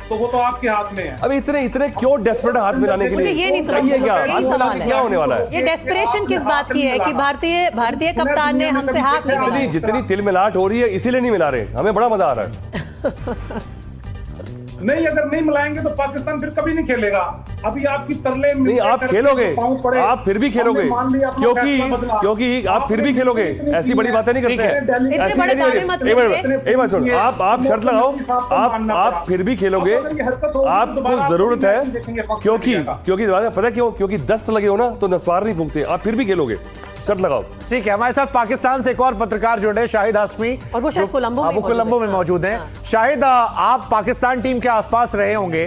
तो वो तो आपके हाथ में है। अभी इतने क्यों डेस्परेट हाथ मिलाने के लिए? मुझे ये नहीं समझ क्या यही सवाल क्या होने वाला है? ये डेस्परेशन किस बात की है कि भारतीय कप्तान ने हमसे हाथ नहीं मिलाया? जितनी तिलमिलाट हो रही है इसीलिए नहीं मिला रहे, हमें बड़ा मजा आ रहा है। नहीं, अगर नहीं मिलाएंगे तो पाकिस्तान फिर कभी नहीं खेलेगा। अभी आपकी तरले नहीं, आप खेलोगे, आप फिर भी खेलोगे, क्योंकि आप फिर भी खेलोगे। ऐसी बड़ी बातें नहीं करते हैं। इतने बड़े दावे मत कीजिए। आप शर्त लगाओ, आप फिर भी खेलोगे, आपको जरूरत है, क्योंकि पता क्यों? क्योंकि दस्त लगे हो ना तो नस्वार नहीं फूंकते, आप फिर भी खेलोगे, शर्त लगाओ। ठीक है, हमारे साथ पाकिस्तान से एक और पत्रकार जुड़े हैं, शाहिद हाशमी, और वो शायद कोलंबो में मौजूद हैं। शाहिद, आप पाकिस्तान टीम के आसपास रहे होंगे,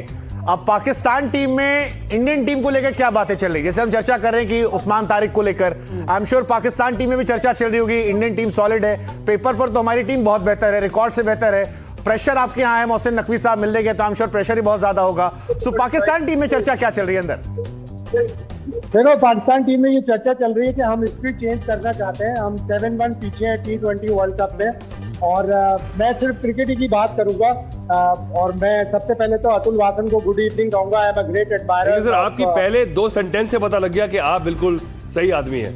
अब पाकिस्तान टीम में इंडियन टीम को लेकर क्या बातें चल रही है? जैसे हम चर्चा कर रहे हैं कि उस्मान तारिक को लेकर, I am sure Pakistan team में भी चर्चा चल रही होगी। इंडियन टीम सॉलिड है, पेपर पर तो हमारी टीम बहुत बेहतर है, रिकॉर्ड से बेहतर है, प्रेशर आपके यहाँ है, मोहसिन नकवी साहब मिलने गए तो आई एम श्योर प्रेशर ही बहुत ज्यादा होगा। सो पाकिस्तान टीम में चर्चा क्या चल रही है अंदर? देखो, पाकिस्तान टीम में ये चर्चा चल रही है कि हम स्पीड चेंज करना चाहते हैं। हम 7-1 पीछे हैं T20 वर्ल्ड कप में, और मैं सिर्फ क्रिकेट की बात करूंगा। और मैं सबसे पहले तो अतुल वासन को गुड इवनिंग कहूंगा। I am a great admirer. Sir, आपकी पहले 2 सेंटेंस से पता लग गया कि आप बिल्कुल सही आदमी है।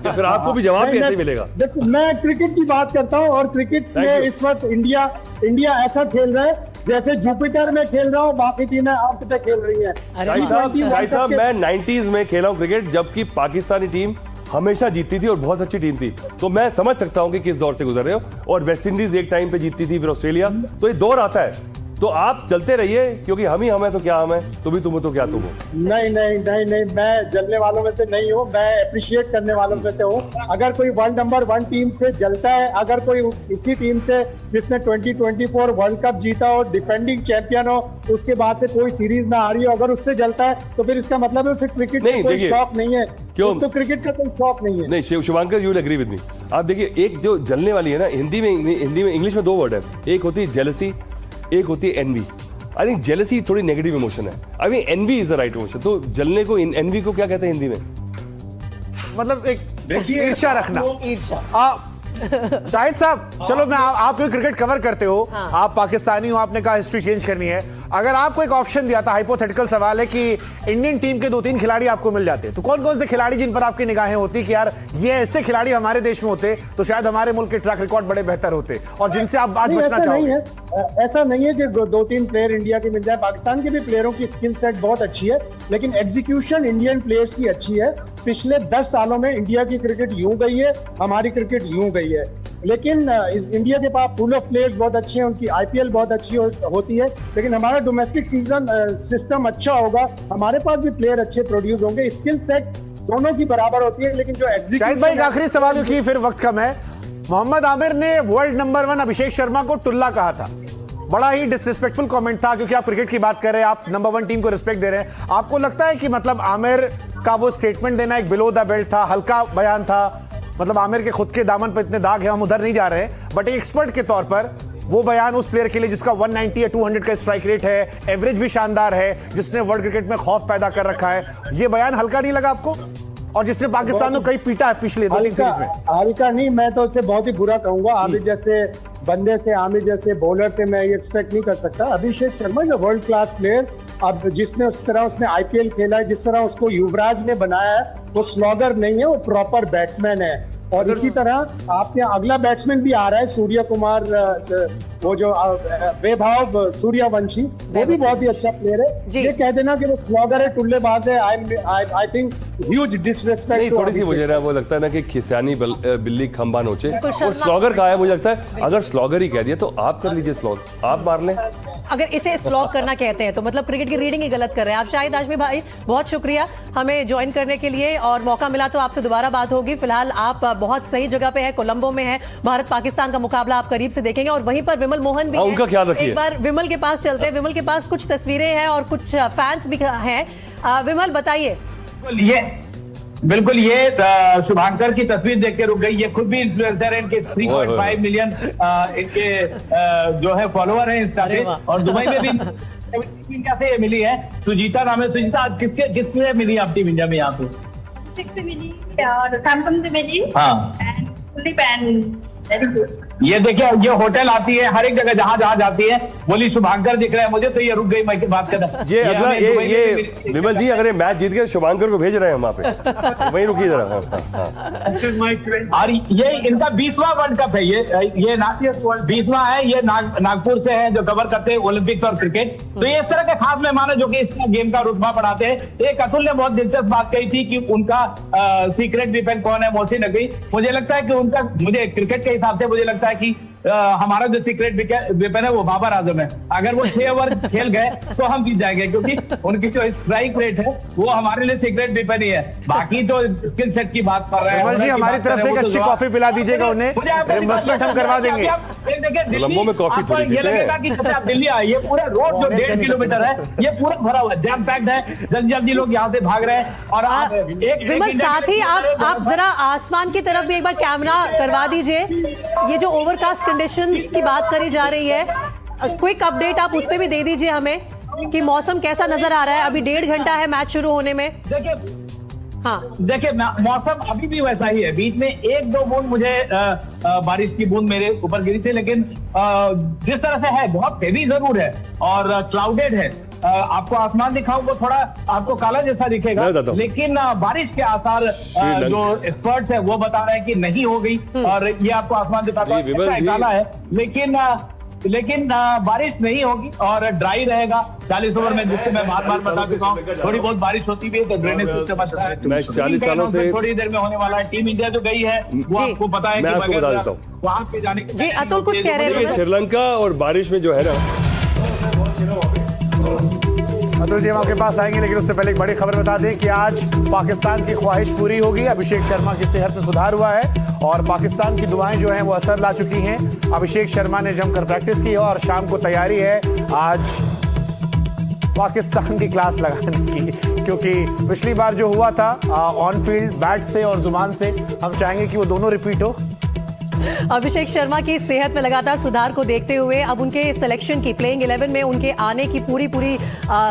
फिर आपको भी जवाब कैसे मिलेगा? देखो, मैं क्रिकेट की बात करता हूँ, और क्रिकेट में इस वक्त इंडिया ऐसा खेल रहा है जैसे जुपिटर में खेल रहा हूँ, बाकी टीमें अर्थ पे खेल रही हैं। शाहिद साहब, मैं 90s में खेला हूँ क्रिकेट, जबकि पाकिस्तानी टीम हमेशा जीतती थी और बहुत अच्छी टीम थी, तो मैं समझ सकता हूँ कि किस दौर से गुजर रहे हो। और वेस्ट इंडीज एक टाइम पे जीतती थी, फिर ऑस्ट्रेलिया, तो ये दौर आता है। तो आप चलते रहिए, क्योंकि हम ही हम है तो क्या हम है, तुम ही तुम हो तो क्या तुम हो। नहीं नहीं नहीं नहीं, मैं जलने वालों में से नहीं हूँ, मैं अप्रिशिएट करने वालों में से हूँ। अगर कोई वर्ल्ड नंबर 1 टीम से जलता है, अगर कोई इसी टीम से जिसने 2024 वर्ल्ड कप जीता हो, डिफेंडिंग चैंपियन हो, उसके बाद से कोई सीरीज ना हारी हो, अगर उससे जलता है तो फिर इसका मतलब है उसे क्रिकेट का कोई शौक नहीं है। क्यों? उसको क्रिकेट का कोई शौक नहीं है। नहीं Shubhankar, you will agree with me. आप देखिए, एक जो जलने वाली है ना, हिंदी में इंग्लिश में 2 वर्ड है, एक होती है जेलसी, एक होती है एनवी। आई थिंक जेलसी थोड़ी नेगेटिव इमोशन है। I mean envy is the right emotion. तो जलने को एनवी को क्या कहते हैं हिंदी में? मतलब एक ईर्ष्या रखना। ईर्ष्या। शाहिद साहब, चलो मैं आप क्रिकेट कवर करते हो, आप पाकिस्तानी हो, आपने कहा हिस्ट्री चेंज करनी है। अगर आपको एक ऑप्शन दिया था, हाइपोथेटिकल सवाल है कि इंडियन टीम के 2-3 खिलाड़ी आपको मिल जाते, तो कौन कौन से खिलाड़ी जिन पर आपकी निगाहें होती कि यार ये ऐसे खिलाड़ी हमारे देश में होते तो शायद हमारे मुल्क के ट्रैक रिकॉर्ड बड़े बेहतर होते और जिनसे आप आज बचना चाहोगे? ऐसा नहीं है कि 2-3 प्लेयर इंडिया के मिल जाए। पाकिस्तान के भी प्लेयरों की स्किल सेट बहुत अच्छी है, लेकिन एग्जीक्यूशन इंडियन प्लेयर्स की अच्छी है। पिछले 10 सालों में इंडिया की क्रिकेट यूं गई है, हमारी क्रिकेट यूं गई है। लेकिन इंडिया के पास पूल ऑफ प्लेयर्स बहुत अच्छे हैं, उनकी आईपीएल बहुत अच्छी होती है, लेकिन हमारा डोमेस्टिक सिस्टम अच्छा होगा, हमारे पास भी प्लेयर अच्छे प्रोड्यूस होंगे। स्किल सेट दोनों की बराबर होती है, लेकिन जो शाहिद भाई, आखिरी सवाल क्योंकि फिर वक्त कम है। मोहम्मद आमिर ने वर्ल्ड नंबर 1 अभिषेक शर्मा को टुल्ला कहा था, बड़ा ही डिसरिस्पेक्टफुल कमेंट था, क्योंकि आप क्रिकेट की बात कर रहे हैं, आप नंबर 1 टीम को रिस्पेक्ट दे रहे हैं। आपको लगता है कि मतलब आमिर का वो स्टेटमेंट देना एक बिलो द बेल्ट था, हल्का बयान था? मतलब आमिर के खुद के दामन पर इतने दाग हैं, हम उधर नहीं जा रहे हैं, बट एक एक्सपर्ट के तौर पर वो बयान उस प्लेयर के लिए जिसका 190 या 200 का स्ट्राइक रेट है, एवरेज भी शानदार है, जिसने वर्ल्ड क्रिकेट में खौफ पैदा कर रखा है, ये बयान हल्का नहीं लगा आपको? और जिसने पाकिस्तान को कई पीटा है पिछले 2-3 सीरीज में। हल्का नहीं, मैं तो उसे बहुत ही बुरा कहूंगा। आमिर जैसे बंदे से, आमिर जैसे बॉलर से मैं ये एक्सपेक्ट नहीं कर सकता। अभिषेक शर्मा जो वर्ल्ड क्लास प्लेयर, अब जिसने उस तरह उसने आईपीएल खेला है, जिस तरह उसको युवराज ने बनाया है, वो स्लॉगर नहीं है, वो प्रॉपर बैट्समैन है। और इसी तरह आपके अगला बैट्समैन भी आ रहा है, सूर्य कुमार, वो जो वैभव सूर्यवंशी, वो भी बहुत ही अच्छा प्लेयर है। ये कह देना कि वो स्लॉगर है, टुल्लेबाज है, आई थिंक ह्यूज डिसरिस्पेक्ट। नहीं, थोड़ी सी मुझे ना वो लगता है ना कि खिसियानी बिल्ली खंबा नोचे। वो स्लॉगर कहा है, मुझे लगता है अगर स्लॉगर ही कह दिया तो आप कर लीजिए स्लॉग, आप मार लें। अगर इसे स्लॉग करना कहते हैं तो मतलब क्रिकेट की रीडिंग ही गलत कर रहे हैं आप। शाहिद हाशमी भाई, बहुत शुक्रिया हमें ज्वाइन करने के लिए, और मौका मिला तो आपसे दोबारा बात होगी। फिलहाल आप बहुत सही जगह पे है, कोलंबो में है। भारत पाकिस्तान का मुकाबला आप करीब से देखेंगे, और वहीं पर विमल मोहन भी उनका ख्याल रखिए। एक बार विमल के पास चलते हैं। विमल के पास कुछ तस्वीरें हैं और कुछ फैंस भी हैं। विमल बताइए। बिल्कुल, ये शुभांकर की तस्वीर देख के रुक गई। ये खुद भी इन्फ्लुएंसर है, इनके 3.5 मिलियन इनके जो है फॉलोअर हैं इंस्टा पे। और दुबई में भी इंडिया से मिली है, सुजीता नाम है। सुजीता, किससे मिली आप टीम इंडिया में? यहाँ पे से मिली और सैमसंग से मिली। हाँ, वेरी गुड। ये देखिए, ये होटल आती है हर एक जगह, जहाँ जाती है। बोली शुभांकर दिख रहा है मुझे, तो ये रुक गई मैं बात करना। ये अगला ये विमल जी, अगर ये मैच जीत गए शुभांकर को भेज रहे हैं वहाँ पे, वहीं रुकिए जरा। और ये इनका 20वां वर्ल्ड कप है। ये 20वां है। ये नागपुर से है, जो कवर करते हैं ओलंपिक्स और क्रिकेट। तो ये इस तरह के खास मेहमान है जो कि इस गेम का रुतबा बढ़ाते हैं। एक अतुल ने बहुत दिलचस्प बात कही थी कि उनका सीक्रेट वेपन कौन है, मोहसिन नकवी। मुझे लगता है कि उनका, मुझे क्रिकेट के हिसाब से मुझे लगता है कि हमारा जो सीक्रेट वेपन है वो बाबर आजम है। अगर वो 6 ओवर खेल गए तो हम जीत जाएंगे, क्योंकि उनकी जो स्ट्राइक रेट है वो हमारे लिए सीक्रेट वेपन ही है। बाकी तो स्किल सेट की बात कर रहे हैं। विमल जी, हमारी तरफ से एक अच्छी कॉफी पिला दीजिएगा उन्हें, इन्वेस्टमेंट हम करवा देंगे। कोलंबो में कॉफी थोड़ी ये लगेगा कि जैसे आप दिल्ली आए, ये पूरा रोड जो 1.5 किलोमीटर है, ये पूरा भरा हुआ है, जैम पैक्ड है। जल्दी लोग यहाँ से भाग रहे हैं। और विमल, साथ ही आप जरा आसमान की तरफ भी एक बार कैमरा करवा दीजिए। ये जो ओवरकास्ट कंडीशंस की बात करी जा रही है, क्विक अपडेट आप उस पे भी दे दीजिए हमें कि मौसम कैसा नजर आ रहा है। अभी 1.5 घंटा है मैच शुरू होने में। देखिए मौसम अभी भी वैसा ही है। बीच में 1-2 बूंद मुझे बारिश की बूंद मेरे ऊपर गिरी थी, लेकिन जिस तरह से है बहुत हेवी जरूर है और क्लाउडेड है। आपको आसमान दिखाऊं वो थोड़ा आपको काला जैसा दिखेगा, लेकिन बारिश के आसार जो एक्सपर्ट्स है वो बता रहे हैं कि नहीं हो गई। और ये आपको आसमान दिखाता है, काला है, लेकिन बारिश नहीं होगी और ड्राई रहेगा 40 ओवर में, जिससे मैं बार बता चुका हूँ। थोड़ी बहुत बारिश होती भी है तो ड्रेनेज सिस्टम अच्छा है। 40 सालों से थोड़ी देर में होने वाला है। टीम इंडिया जो गई है वो आपको पता है कि वहां पे जाने के जी अतुल कुछ कह रहे हैं। श्रीलंका और बारिश में जो है ना, अतुल जी हम आपके पास आएंगे, लेकिन उससे पहले एक बड़ी खबर बता दें कि आज पाकिस्तान की ख्वाहिश पूरी होगी। अभिषेक शर्मा की सेहत में सुधार हुआ है और पाकिस्तान की दुआएं जो हैं वो असर ला चुकी हैं। अभिषेक शर्मा ने जमकर प्रैक्टिस की है और शाम को तैयारी है आज पाकिस्तान की क्लास लगाने की, क्योंकि पिछली बार जो हुआ था ऑन फील्ड बैट से और जुबान से, हम चाहेंगे कि वो दोनों रिपीट हो। अभिषेक शर्मा की सेहत में लगातार सुधार को देखते हुए अब उनके सिलेक्शन की प्लेइंग 11 में उनके आने की पूरी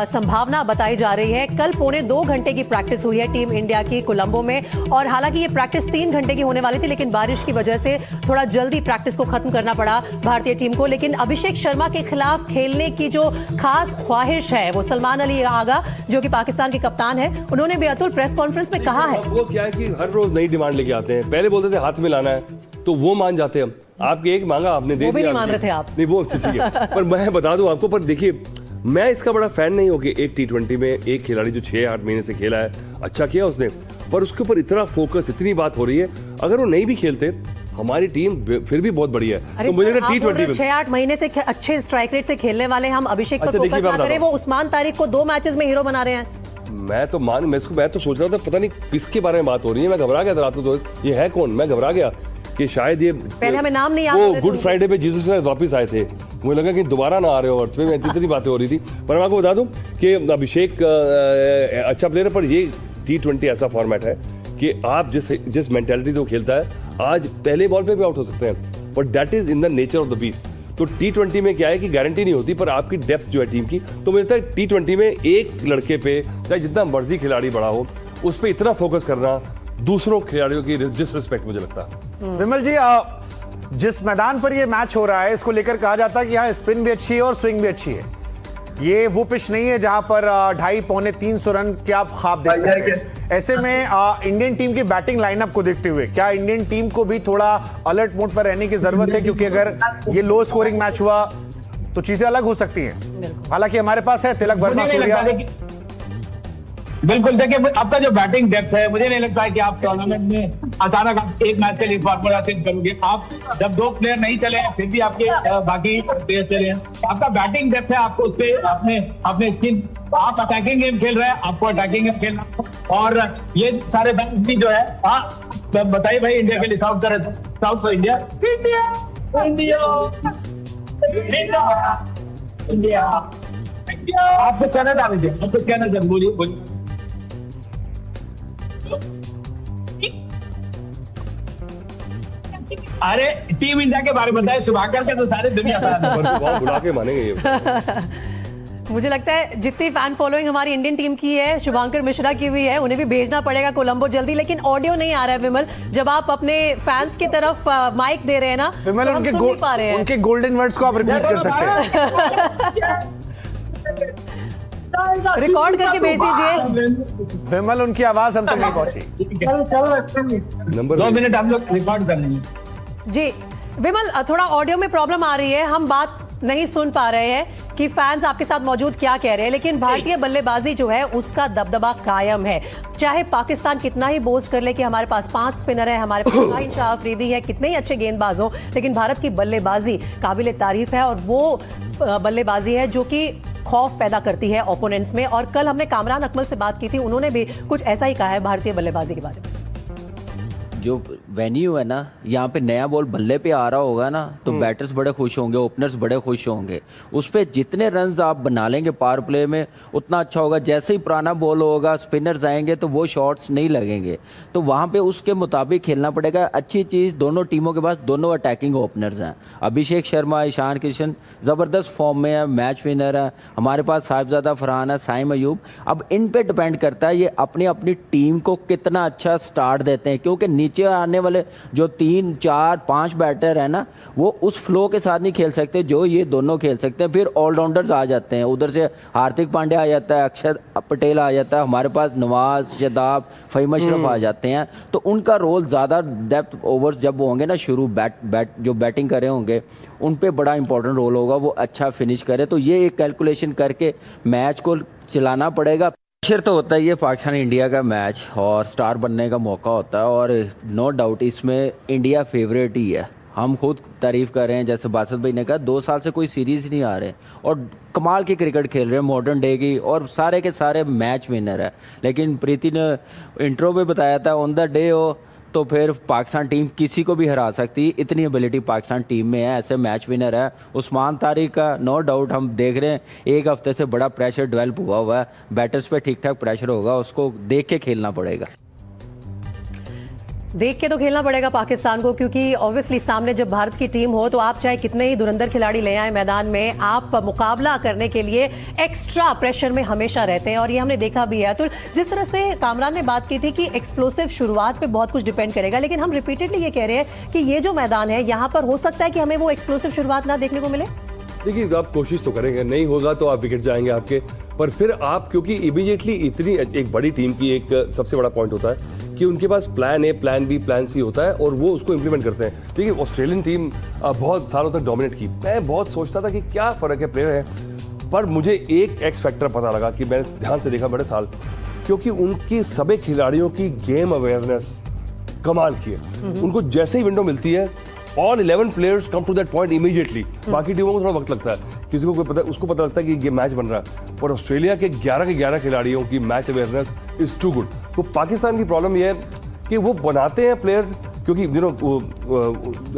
संभावना बताई जा रही है। कल 1.25 घंटे की प्रैक्टिस हुई है टीम इंडिया की कोलंबो में और हालांकि ये प्रैक्टिस 3 घंटे की होने वाली थी, लेकिन बारिश की वजह से थोड़ा जल्दी प्रैक्टिस को खत्म करना पड़ा भारतीय टीम को। लेकिन अभिषेक शर्मा के खिलाफ खेलने की जो खास ख्वाहिश है वो सलमान अली आगा जो कि पाकिस्तान के कप्तान है, उन्होंने भी अतुल प्रेस कॉन्फ्रेंस में कहा है। वो क्या है कि हर रोज नई डिमांड लेके आते हैं। पहले बोलते थे हाथ में लाना है तो वो मान जाते हैं, आपके एक मांगा आपने दे दिया। वो भी नहीं मान रहे थे आप। नहीं वो ठीक है, पर मैं बता दूं आपको, पर देखिए मैं इसका बड़ा फैन नहीं हूं कि एक T20 में एक खिलाड़ी जो 6-8 महीने से खेला है, अच्छा किया उसने, पर उसके ऊपर इतना फोकस, इतनी बात हो रही है। अगर वो नहीं भी खेलते हमारी टीम फिर भी बहुत बढ़िया है। तो मुझे T20 में 6-8 महीने से अच्छे स्ट्राइक रेट से खेलने वाले हम अभिषेक पर फोकस ना करें, वो उस्मान तारिक को 2 मैचेस में हीरो बना रहे हैं। मैं तो सोच रहा था पता नहीं किसके बारे में बात हो रही है। मैं घबरा गया था रात को, तो ये है कौन, मैं घबरा गया कि शायद ये पहले हमें नाम नहीं याद, वो गुड फ्राइडे पे जीसस वापस आए थे, मुझे लगा कि दोबारा ना आ रहे हो अर्थ पे। मैं इतनी बातें हो रही थी, पर मैं आपको बता दूं कि अभिषेक अच्छा प्लेयर है, पर ये T20 ऐसा फॉर्मेट है कि आप जिस मेंटालिटी से वो खेलता है, आज पहले बॉल पे भी आउट हो सकते हैं, but that is in the nature of the beast. तो T20 में क्या है कि गारंटी नहीं होती, पर आपकी डेप्थ जो है टीम की, तो मुझे लगता है T20 में एक लड़के पे चाहे जितना मर्जी खिलाड़ी बड़ा हो, उस पर इतना फोकस करना दूसरों खिलाड़ियों की डिसरिस्पेक्ट मुझे लगता है। विमल जी, जिस मैदान पर ये मैच हो रहा है इसको लेकर कहा जाता है कि यहाँ स्पिन भी अच्छी है और स्विंग भी अच्छी है। ये वो पिच नहीं है जहां पर 250-300 रन के आप ख्वाब देख सकते हैं। ऐसे में इंडियन टीम की बैटिंग लाइनअप को देखते हुए क्या इंडियन टीम को भी थोड़ा अलर्ट मोड पर रहने की जरूरत है? क्योंकि अगर ये लो स्कोरिंग मैच हुआ तो चीजें अलग हो सकती हैं। हालांकि हमारे पास है तिलक वर्मा, सूर्या। बिल्कुल, देखिए आपका जो बैटिंग डेप्थ है, मुझे नहीं लगता है कि आप टूर्नामेंट में अचानक आप एक मैच के लिए फॉर्मूला चेंज करोगे। आप जब 2 प्लेयर नहीं चले फिर भी आपके बाकी प्लेयर चले हैं, आपका बैटिंग डेप्थ है, आपको उस पर अपने स्किन, आप अटैकिंग गेम खेल रहे हैं, आपको अटैकिंग गेम खेलना, और ये सारे बैंक भी जो है। बताइए भाई, इंडिया के लिए साउथ कर रहे थे, साउथ से इंडिया आपको कहना था, आपको कहना था, बोलिए। अरे टीम इंडिया के बारे में बताए, शुभाकर के तो सारे दुनिया बुला के मानेंगे ये। मुझे लगता है जितनी फैन फॉलोइंग हमारी इंडियन टीम की है, शुभांकर मिश्रा की भी है, उन्हें भी भेजना पड़ेगा कोलंबो जल्दी। लेकिन ऑडियो नहीं आ रहा है विमल, जब आप अपने फैंस की तरफ माइक दे रहे हैं ना विमल, उनके गोल्डन वर्ड्स को आप रिपीट कर सकते हैं। रिकॉर्ड करके भेज दीजिए विमल, उनकी आवाज हम तक नहीं पहुंची। 2 मिनट हम लोग रिकॉर्ड कर लेंगे जी। विमल, थोड़ा ऑडियो में प्रॉब्लम आ रही है, हम बात नहीं सुन पा रहे हैं कि फैंस आपके साथ मौजूद क्या कह रहे हैं। लेकिन भारतीय बल्लेबाजी जो है उसका दबदबा कायम है, चाहे पाकिस्तान कितना ही बोस्ट कर ले कि हमारे पास 5 स्पिनर है, हमारे पास शाहीन शाह अफरीदी है, कितने ही अच्छे गेंदबाज हो, लेकिन भारत की बल्लेबाजी काबिल तारीफ है। और वो बल्लेबाजी है जो कि खौफ पैदा करती है ओपोनेंट्स में। और कल हमने कामरान अकमल से बात की थी, उन्होंने भी कुछ ऐसा ही कहा है भारतीय बल्लेबाजी के बारे में। जो वेन्यू है ना, यहाँ पे नया बॉल बल्ले पे आ रहा होगा ना, तो बैटर्स बड़े खुश होंगे, ओपनर्स बड़े खुश होंगे। उस पर जितने रन्स आप बना लेंगे पावर प्ले में उतना अच्छा होगा। जैसे ही पुराना बॉल होगा, स्पिनर्स आएंगे तो वो शॉट्स नहीं लगेंगे, तो वहाँ पे उसके मुताबिक खेलना पड़ेगा। अच्छी चीज़, दोनों टीमों के पास दोनों अटैकिंग ओपनर्स हैं। अभिषेक शर्मा, ईशान किशन ज़बरदस्त फॉर्म में है, मैच विनर है। हमारे पास साहिबजादा फरहान है, साइम अयूब। अब इन पे डिपेंड करता है ये अपनी अपनी टीम को कितना अच्छा स्टार्ट देते हैं, क्योंकि नीचे आने वाले जो 3, 4, 5 बैटर है ना, वो उस फ्लो के साथ नहीं खेल सकते जो ये दोनों खेल सकते हैं। फिर ऑलराउंडर्स आ जाते हैं, उधर से हार्दिक पांड्या आ जाता है, अक्षर पटेल आ जाता है, हमारे पास नवाज, शदाब, फ़हीम अशरफ आ जाते हैं। तो उनका रोल ज़्यादा डेप्थ ओवर्स जब होंगे ना, शुरू जो बैटिंग करे होंगे, उन पर बड़ा इंपॉर्टेंट रोल होगा, वो अच्छा फिनिश करे। तो ये एक कैलकुलेशन करके मैच को चलाना पड़ेगा। प्रेशर तो होता है, ये पाकिस्तान इंडिया का मैच और स्टार बनने का मौका होता है, और नो डाउट इसमें इंडिया फेवरेट ही है। हम खुद तारीफ़ कर रहे हैं, जैसे बासत भाई ने कहा 2 साल से कोई सीरीज़ नहीं आ रहे और कमाल की क्रिकेट खेल रहे हैं मॉडर्न डे की, और सारे के सारे मैच विनर है। लेकिन प्रीति ने इंट्रो में बताया था, ऑन द डे हो तो फिर पाकिस्तान टीम किसी को भी हरा सकती, इतनी एबिलिटी पाकिस्तान टीम में है, ऐसे मैच विनर है। उस्मान तारिक का नो डाउट हम देख रहे हैं, 1 हफ्ते से बड़ा प्रेशर डेवलप हुआ है, बैटर्स पे ठीक ठाक प्रेशर होगा, उसको देख के खेलना पड़ेगा। देख के तो खेलना पड़ेगा पाकिस्तान को, क्योंकि ऑब्वियसली सामने जब भारत की टीम हो तो आप चाहे कितने ही धुरंधर खिलाड़ी ले आए मैदान में, आप मुकाबला करने के लिए एक्स्ट्रा प्रेशर में हमेशा रहते हैं और ये हमने देखा भी है। तो जिस तरह से कामरान ने बात की थी कि एक्सप्लोसिव शुरुआत पे बहुत कुछ डिपेंड करेगा, लेकिन हम रिपीटेडली ये कह रहे हैं कि ये जो मैदान है यहाँ पर हो सकता है कि हमें वो एक्सप्लोसिव शुरुआत ना देखने को मिले। देखिए, आप कोशिश तो करेंगे, नहीं होगा तो आप विकेट जाएंगे आपके, पर फिर आप क्योंकि इमीडिएटली इतनी एक बड़ी टीम की एक सबसे बड़ा पॉइंट होता है कि उनके पास plan A, plan B, plan C होता है और वो उसको इंप्लीमेंट करते हैं। देखिए, ऑस्ट्रेलियन टीम बहुत सालों तक डोमिनेट की, मैं बहुत सोचता था कि क्या फ़र्क है प्लेयर है, पर मुझे एक एक्स फैक्टर पता लगा कि मैंने ध्यान से देखा बड़े साल, क्योंकि उनकी सभी खिलाड़ियों की गेम अवेयरनेस कमाल की है। उनको जैसे ही विंडो मिलती है, all 11 players come to that point immediately. बाकी टीमों को थोड़ा वक्त लगता है, किसी को उसको पता लगता है कि ये मैच बन रहा है, पर ऑस्ट्रेलिया के 11 के 11 खिलाड़ियों की match awareness is too good. तो पाकिस्तान की प्रॉब्लम ये है कि वो बनाते हैं प्लेयर, क्योंकि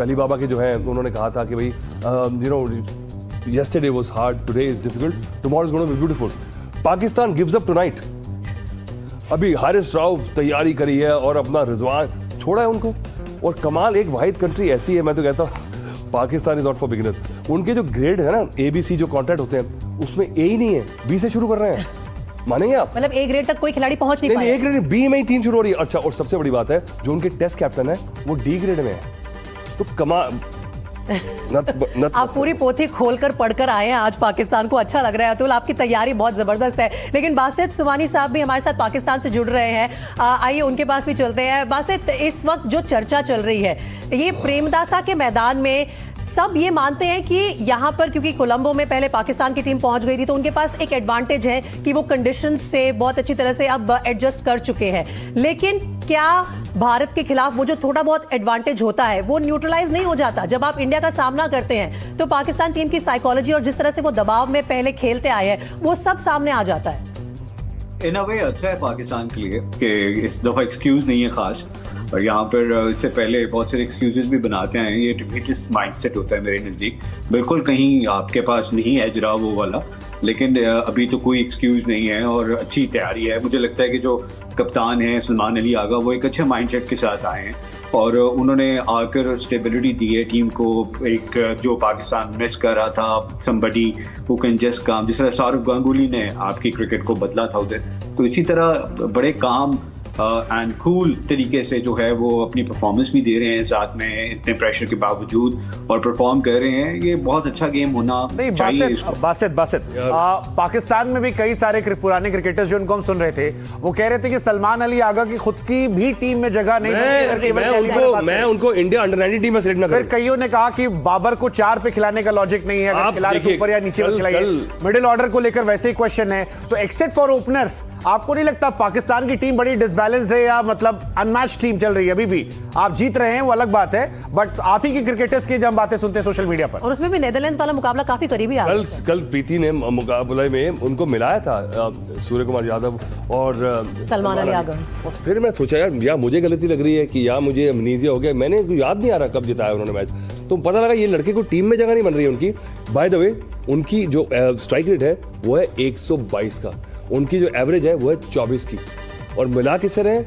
अली बाबा के जो है उन्होंने कहा था कि भाई yesterday was hard, today is difficult, tomorrow is going to be beautiful. Pakistan gives up tonight. अभी हारिस राउफ तैयारी करी है और अपना रिजवान छोड़ा है उनको, और कमाल एक वाहिद कंट्री ऐसी है, मैं तो कहता हूँ Pakistan is not for beginners. उनके जो ग्रेड है ना, ABC जो कॉन्ट्रैक्ट होते हैं उसमें A ही नहीं है, B से शुरू कर रहे हैं, मानेंगे आप? मतलब A ग्रेड तक कोई खिलाड़ी पहुंच नहीं पाया। A ग्रेड B में ही टीम शुरू हो रही है। अच्छा, और सबसे बड़ी बात है जो उनके टेस्ट कैप्टन है वो D ग्रेड में है, तो कमाल। आप पूरी पोथी खोलकर पढ़कर आए हैं आज पाकिस्तान को, अच्छा लग रहा है अतुल, आपकी तैयारी बहुत जबरदस्त है। लेकिन बासित सुवानी साहब भी हमारे साथ पाकिस्तान से जुड़ रहे हैं, आइए उनके पास भी चलते हैं। बासित, इस वक्त जो चर्चा चल रही है ये प्रेमदासा के मैदान में, सब ये मानते हैं कि यहाँ पर क्योंकि कोलंबो में पहले पाकिस्तान की टीम पहुंच गई थी तो उनके पास एक एडवांटेज है कि वो कंडीशंस से बहुत अच्छी तरह से अब एडजस्ट कर चुके हैं, लेकिन क्या भारत के खिलाफ वो जो थोड़ा बहुत एडवांटेज होता है वो न्यूट्रलाइज नहीं हो जाता जब आप इंडिया का सामना करते हैं? तो पाकिस्तान टीम की साइकोलॉजी और जिस तरह से वो दबाव में पहले खेलते आए हैं वो सब सामने आ जाता है। इन अ वे अच्छा है पाकिस्तान के लिए कि इस दफ़ा एक्सक्यूज़ नहीं है ख़ास, और यहाँ पर इससे पहले बहुत सारे एक्सक्यूजेस भी बनाते हैं। ये डिफीटिस्ट माइंडसेट होता है मेरे नज़दीक, बिल्कुल कहीं आपके पास नहीं है जरा वो वाला, लेकिन अभी तो कोई एक्सक्यूज़ नहीं है और अच्छी तैयारी है। मुझे लगता है कि जो कप्तान हैं सलमान अली आगा, वो एक अच्छे माइंडसेट के साथ आए हैं और उन्होंने आकर स्टेबिलिटी दी है टीम को। एक जो पाकिस्तान मिस कर रहा था, समबडी हु कैन जस्ट काम, जिस तरह सौरव गांगुली ने आपकी क्रिकेट को बदला था उधर, तो इसी तरह बड़े काम एंड कूल तरीके से जो है वो अपनी परफॉर्मेंस भी दे रहे हैं, साथ में इतने प्रेशर के बावजूद और परफॉर्म कर रहे हैं। ये बहुत अच्छा गेम होना चाहिए। बासित पाकिस्तान में भी कई सारे पुराने क्रिकेटर्स जो उनको हम सुन रहे थे वो कह रहे थे कि सलमान अली आगा की खुद की भी टीम में जगह नहीं, मैं उनको इंडिया अंडर 19 टीम में सिलेक्ट ना करूं। कईयों ने कहा कि बाबर को 4 पे खिलाने का लॉजिक नहीं है, अगर खिला रहे ऊपर या नीचे पर खिलाइए। मिडिल ऑर्डर को लेकर वैसे ही क्वेश्चन है, तो एक्सेप्ट फॉर ओपनर्स आपको नहीं लगता पाकिस्तान की टीम बड़ी डिसबैलेंस्ड है या मतलब अनमैच टीम चल रही है? अभी भी आप जीत रहे हैं वो अलग बात है, बट आप ही की क्रिकेटर्स की जब हम बातें सुनते हैं सोशल मीडिया पर, और उसमें भी नेदरलैंड्स वाला मुकाबला काफी करीबी आ गया। कल प्रीति ने मुकाबले में उनको मिलाया था सूर्य कुमार यादव और सलमान अली आगा। फिर मैं सोचा या मुझे गलती लग रही है कि या मुझे अमनीजिया हो गया, मैंने याद नहीं आ रहा कब जिताया उन्होंने मैच, तो पता लगा ये लड़के को टीम में जगह नहीं बन रही है उनकी। बाय द वे उनकी जो स्ट्राइक रेट है वो है 122 का, उनकी जो एवरेज है वो है 24 की, और मिला किससे रहे?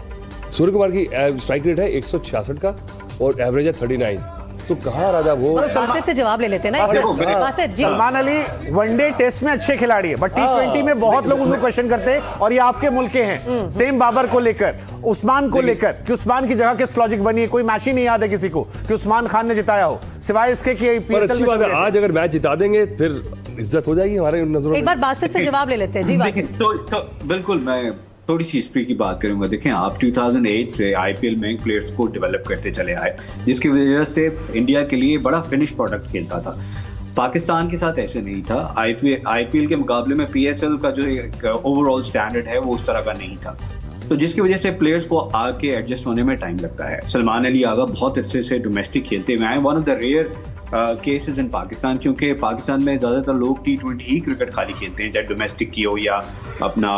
सूर्य कुमार की स्ट्राइक रेट है 166 का और एवरेज है 39। तो कहाँ राजा वो? बासित से जवाब ले लेते हैं ना। बासित जी, सलमान अली वनडे टेस्ट में अच्छे खिलाड़ी है, बट T20 में बहुत लोग उनको क्वेश्चन करते हैं, और ये आपके मुल्क के हैं। सेम बाबर को लेकर, उस्मान को लेकर कि उस्मान की जगह किस लॉजिक बनी है, कोई मैच ही नहीं याद है किसी को कि उस्मान खान ने जिताया हो, सिवाय इसके कि अच्छी बात है आज अगर मैच जिता देंगे फिर इज्जत हो जाएगी हमारे नजरों में। एक बार बासित से जवाब ले लेते हैं जी। बासित तो बिल्कुल मैं थोड़ी सी हिस्ट्री की बात करूंगा। देखें, आप 2008 से IPL में प्लेयर्स को डेवलप करते चले आए, जिसकी वजह से इंडिया के लिए बड़ा फिनिश प्रोडक्ट खेलता था। पाकिस्तान के साथ ऐसे नहीं था। IPL के मुकाबले में PSL का जो एक ओवरऑल स्टैंडर्ड है वो उस तरह का नहीं था, तो जिसकी वजह से प्लेयर्स को आके एडजस्ट होने में टाइम लगता है। सलमान अली आगा बहुत अच्छे से डोमेस्टिक खेलते हुए आए, one of the rare cases in Pakistan, क्योंकि पाकिस्तान में ज़्यादातर लोग T20 ही क्रिकेट खाली खेलते हैं, चाहे डोमेस्टिक की हो या अपना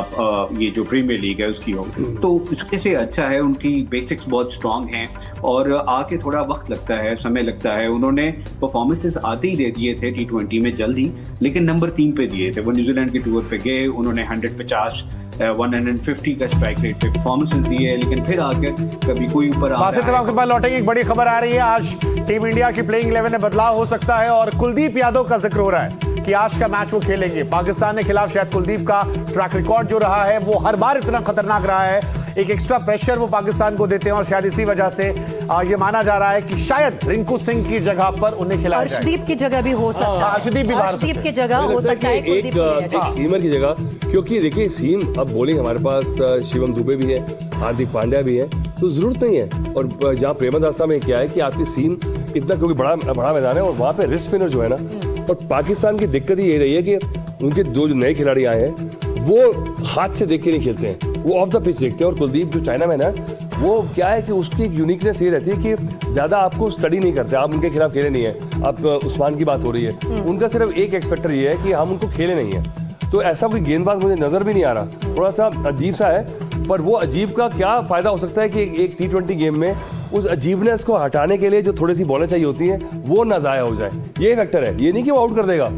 ये जो प्रीमियर लीग है उसकी हो, तो उसके से अच्छा है। उनकी बेसिक्स बहुत स्ट्रांग हैं और आके थोड़ा वक्त लगता है, समय लगता है। उन्होंने परफॉर्मेंसेस आते ही दे दिए थे T20 में जल्दी, लेकिन नंबर 3 पे दिए थे। वो न्यूजीलैंड के टूर पे गए, उन्होंने 150 150 का स्ट्राइक रेट पे परफॉर्मेंसेस दी है, लेकिन फिर आकर कभी कोई ऊपर आ बासित हम आपके पास लौटेंगे। एक बड़ी खबर आ रही है, आज टीम इंडिया की प्लेइंग 11 में बदलाव हो सकता है और कुलदीप यादव का जिक्र हो रहा है कि आज का मैच वो खेलेंगे। पाकिस्तान के खिलाफ शायद कुलदीप का ट्रैक रिकॉर्ड जो रहा है वो हर बार इतना खतरनाक रहा है, एक एक्स्ट्रा प्रेशर वो पाकिस्तान को देते हैं और शायद इसी वजह से ये माना जा रहा है कि शायद रिंकू सिंह की जगह पर उन्हें खिलाया जाए। अर्शदीप की जगह भी हो सकता है, अर्शदीप की जगह हो सकता है, एक सीमर की जगह, क्योंकि देखिए सीम अब बॉलिंग हमारे पास शिवम दुबे भी है, हार्दिक पांड्या भी है, तो जरूरत नहीं है। और जहाँ प्रेमदासा में क्या है कि आपकी सीम इतना, क्योंकि बड़ा मैदान है और वहाँ पे रिस्ट स्पिनर जो है ना, और पाकिस्तान की दिक्कत ये रही है कि उनके दो जो नए खिलाड़ी आए हैं वो हाथ से देख के नहीं खेलते हैं, वो ऑफ द पिच देखते हैं। और कुलदीप जो चाइना मैन है वो क्या है कि उसकी एक यूनिकनेस ये रहती है कि ज्यादा आपको स्टडी नहीं करते, आप उनके खिलाफ खेले नहीं है। अब उस्मान की बात हो रही है, उनका सिर्फ एक एक्सपेक्टर ये है कि हम उनको खेले नहीं है, तो ऐसा कोई गेंदबाज मुझे नजर भी नहीं आ रहा, थोड़ा सा अजीब सा है। पर वो अजीब का क्या फायदा हो सकता है कि एक T20 गेम में उस अजीबनेस को हटाने के लिए जो थोड़ी सी बॉलें चाहिए होती हैं वो ना जाया हो जाए, ये फैक्टर है। ये नहीं कि वो आउट कर देगा,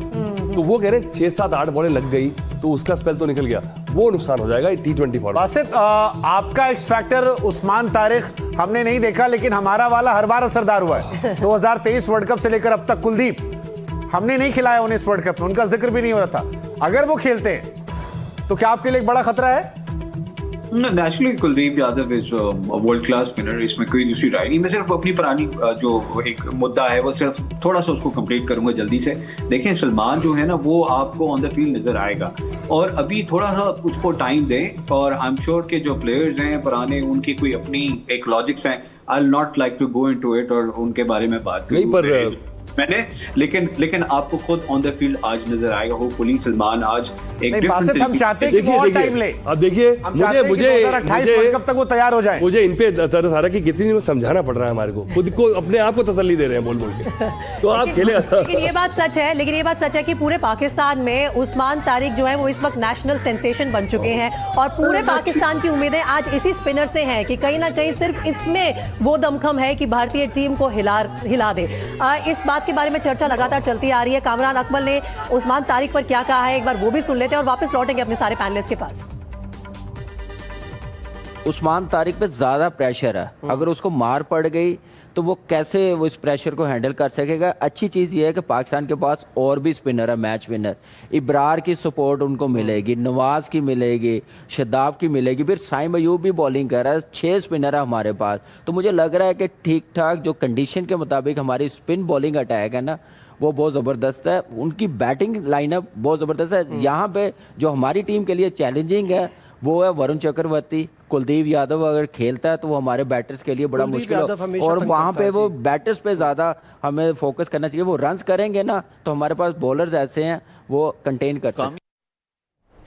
तो वो कह रहे 6-7-8 बॉलें लग गई तो उसका स्पेल तो निकल गया, वो नुकसान हो जाएगा T20 फॉर्मेट। बासित आपका एक्स फैक्टर उस्मान तारिक हमने नहीं देखा, लेकिन हमारा वाला हर बार असरदार हुआ है। 2023 वर्ल्ड कप से लेकर अब तक कुलदीप हमने नहीं खिलाया उन्हें इस वर्ल्ड कप में, उनका जिक्र भी नहीं हो रहा था। अगर वो खेलते हैं तो क्या आपके लिए एक बड़ा खतरा है? Naturally Kuldeep Yadav is world class spinner, इसमें कोई दूसरी राय नहीं। मैं सिर्फ अपनी पुरानी जो एक मुद्दा है वो सिर्फ थोड़ा सा उसको कंप्लीट करूंगा जल्दी से। देखें सलमान जो है ना वो आपको ऑन द फील्ड नजर आएगा और अभी थोड़ा सा उसको टाइम दें, और आई एम श्योर के जो प्लेयर्स हैं पुराने उनकी कोई अपनी एक लॉजिक्स हैं, I will not like to go into it और उनके बारे में बात करूं मैंने, लेकिन आपको खुद ऑन द फील्ड आज नजर आएगा। होपफुली सलमान आज एक बासित हम चाहते हैं कि और टाइम ले। अब देखिए मुझे 2028 वर्ल्ड कप तक वो तैयार हो जाए। मुझे इन पे तरस आ रहा है कि कितनी समझाना पड़ रहा है हमारे को, खुद को अपने आप को तसल्ली दे रहे हैं बोल के, तो आप खेले। लेकिन ये बात सच है कि पूरे पाकिस्तान में उस्मान तारिक जो है वो इस वक्त नेशनल सेंसेशन बन चुके हैं और पूरे पाकिस्तान की उम्मीदें आज इसी स्पिनर से हैं कि कहीं ना कहीं सिर्फ इसमें वो दमखम है कि भारतीय टीम को हिला दे। इस बात के बारे में चर्चा लगातार चलती आ रही है। कामरान अकमल ने उस्मान तारिक पर क्या कहा है, एक बार वो भी सुन लेते हैं और वापस लौटेंगे अपने सारे पैनलिस्ट के पास। उस्मान तारिक पे ज्यादा प्रेशर है, अगर उसको मार पड़ गई तो वो कैसे वो इस प्रेशर को हैंडल कर सकेगा। अच्छी चीज़ ये है कि पाकिस्तान के पास और भी स्पिनर है मैच विनर, इब्रार की सपोर्ट उनको मिलेगी, नवाज की मिलेगी, शदाब की मिलेगी, फिर साइम अयूब भी बॉलिंग कर रहा है, 6 स्पिनर है हमारे पास। तो मुझे लग रहा है कि ठीक ठाक जो कंडीशन के मुताबिक हमारी स्पिन बॉलिंग अटैक है ना वो बहुत ज़बरदस्त है, उनकी बैटिंग लाइनअप बहुत ज़बरदस्त है। यहाँ पे जो हमारी टीम के लिए चैलेंजिंग है वो है वरुण चक्रवर्ती। कुलदीप यादव अगर खेलता है तो वो हमारे बैटर्स के लिए बड़ा मुश्किल है और वहाँ पे वो बैटर्स पे ज़्यादा हमें फोकस करना चाहिए। वो रन्स करेंगे ना तो हमारे पास बॉलर्स ऐसे हैं वो कंटेन कर सकते हैं।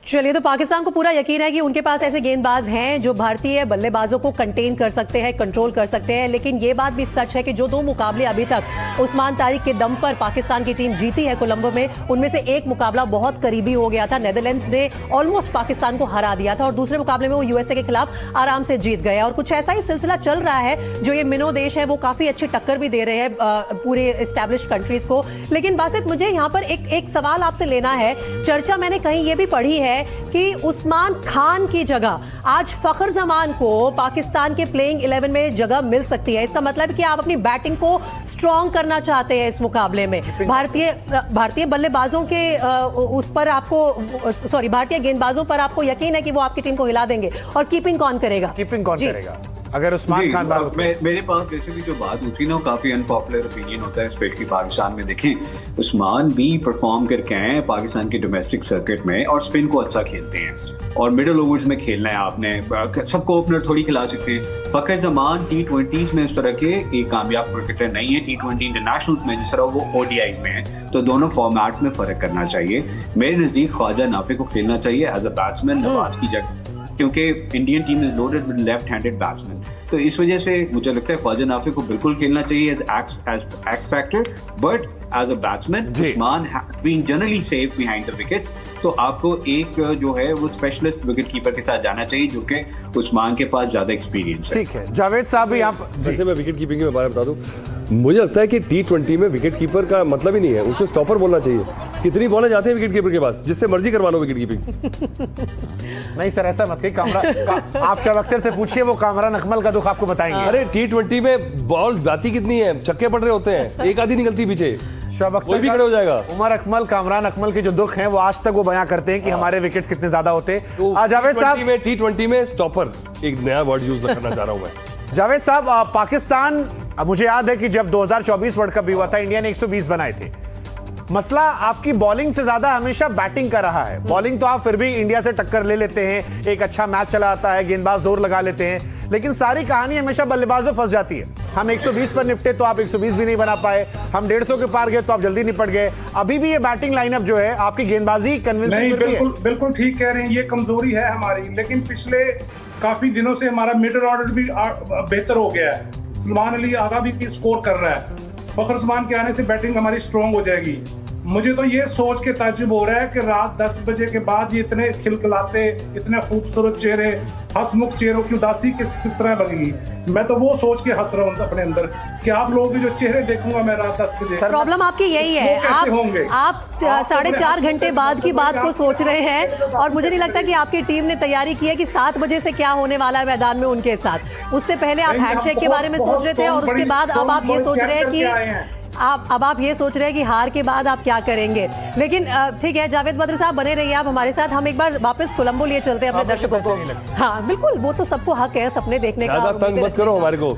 चलिए, तो पाकिस्तान को पूरा यकीन है कि उनके पास ऐसे गेंदबाज हैं जो भारतीय बल्लेबाजों को कंटेन कर सकते हैं, कंट्रोल कर सकते हैं। लेकिन ये बात भी सच है कि जो 2 मुकाबले अभी तक उस्मान तारिक के दम पर पाकिस्तान की टीम जीती है कोलंबो में, उनमें से एक मुकाबला बहुत करीबी हो गया था, नेदरलैंड्स ने ऑलमोस्ट पाकिस्तान को हरा दिया था और दूसरे मुकाबले में वो यूएसए के खिलाफ आराम से जीत गए। और कुछ ऐसा ही सिलसिला चल रहा है, जो ये मिनो देश है वो काफी अच्छी टक्कर भी दे रहे हैं पूरे एस्टैब्लिश्ड कंट्रीज को। लेकिन बासित मुझे यहाँ पर एक सवाल आपसे लेना है। चर्चा मैंने कहीं ये भी पढ़ी है कि उस्मान खान की जगह आज फखर जमान को पाकिस्तान के प्लेइंग 11 में जगह मिल सकती है। इसका मतलब कि आप अपनी बैटिंग को स्ट्रॉन्ग करना चाहते हैं इस मुकाबले में। भारतीय बल्लेबाजों के भारतीय गेंदबाजों पर आपको यकीन है कि वो आपकी टीम को हिला देंगे। और कीपिंग कौन करेगा? अगर उस्मान खान मेरे पास वैसे भी जो बात होती है ना, काफी अनपॉपुलर ओपिनियन होता है, स्पेशली पाकिस्तान में। देखें उस्मान भी परफॉर्म करके आए हैं पाकिस्तान के डोमेस्टिक सर्किट में और स्पिन को अच्छा खेलते हैं और मिडिल ओवर्स में खेलना है आपने, सबको ओपनर थोड़ी खिला सकते हैं। फखर जमान T20s में इस तरह के एक कामयाब क्रिकेटर नहीं है। T20 इंटरनेशनल्स में जिस तरह वो ODIs में है, तो दोनों फॉर्मेट्स में फर्क करना चाहिए। मेरे नजदीक ख्वाजा नाफे को खेलना चाहिए एज अ बैट्समैन नवाज की जगह, क्योंकि Indian team is loaded with left handed batsman. तो इस वजह से मुझे लगता है ख्वाजा नाफे को बिल्कुल खेलना चाहिए as X factor, but as a batsman Usman being generally safe behind the wickets. तो आपको एक जो है वो स्पेशलिस्ट विकेट कीपर के साथ जाना चाहिए, जो कि उस्मान के पास ज्यादा एक्सपीरियंस है। ठीक है, जावेद साहब भी आप जैसे मैं विकेट कीपिंग के बारे में बता दूं, मुझे लगता है कि T20 में विकेट कीपर का मतलब ही नहीं है, उसको स्टॉपर बोलना चाहिए। कितनी बॉलें जाते हैं विकेट कीपर के पास, जिससे मर्जी करवा लो विकेट कीपिंग। नहीं सर ऐसा मत कहिए, आप शोएब अख्तर से पूछिए, वो कामरान अकमल का दुख आपको बताएंगे। अरे T20 में बॉल जाती कितनी है, छक्के पड़ रहे होते हैं, एक आधी निकलती पीछे, शोएब अख्तर कोई भी खड़े हो जाएगा। उमर अकमल, कामरान अकमल के जो दुख हैं वो आज तक वो बयां करते हैं कि हमारे विकेट्स कितने ज्यादा होते हैं। जावेद साहब, T20 में स्टॉपर, एक नया वर्ड यूज करना चाह रहा हूं मैं। जावेद साहब, पाकिस्तान, मुझे याद है कि जब 2024 वर्ल्ड कप भी हुआ था, इंडिया ने 120 बनाए थे। मसला आपकी बॉलिंग से ज्यादा हमेशा बैटिंग का रहा है। बॉलिंग तो आप फिर भी इंडिया से टक्कर ले लेते हैं, एक अच्छा मैच चला आता है, गेंदबाज जोर लगा लेते हैं, लेकिन सारी कहानी हमेशा बल्लेबाजों फंस जाती है। हम 120 पर निपटे तो आप 120 भी नहीं बना पाए, हम 150 के पार गए तो आप जल्दी निपट गए। अभी भी ये बैटिंग लाइनअप जो है, आपकी गेंदबाजी कन्विंसिंग है। बिल्कुल ठीक कह रहे हैं, ये कमजोरी है हमारी, लेकिन पिछले काफी दिनों से हमारा मिडिल ऑर्डर भी बेहतर हो गया है। सलमान अली आगा भी स्कोर कर रहा है, फखर उस्मान के आने से बैटिंग हमारी स्ट्रांग हो जाएगी। मुझे तो ये सोच के ताज्जुब हो रहा है कि रात 10 बजे के बाद ये इतने खिलखिलाते, इतने खूबसूरत चेहरे, हंसमुख चेहरों की उदासी किस तरह लगेगी। मैं तो वो सोच के हंस रहा हूँ अपने अंदर कि आप लोगों के जो चेहरे देखूंगा मैं रात 10 बजे। प्रॉब्लम आपकी यही है, आप 4.5 घंटे बाद की बात को सोच रहे हैं, और मुझे नहीं लगता कि आपकी टीम ने तैयारी की है कि 7 बजे से क्या होने वाला है मैदान में उनके साथ। उससे पहले आप हैंडशेक के बारे में सोच रहे थे, और उसके बाद अब आप ये सोच रहे हैं कि आप ये सोच रहे हैं कि हार के बाद आप क्या करेंगे। लेकिन ठीक है, जावेद बद्र साहब बने रहिए आप हमारे साथ। हम एक बार वापस कोलंबो लिए चलते हैं अपने दर्शकों को। हाँ बिल्कुल, वो तो सबको हक है सपने देखने का। ज्यादा तंग मत करो हमारे को,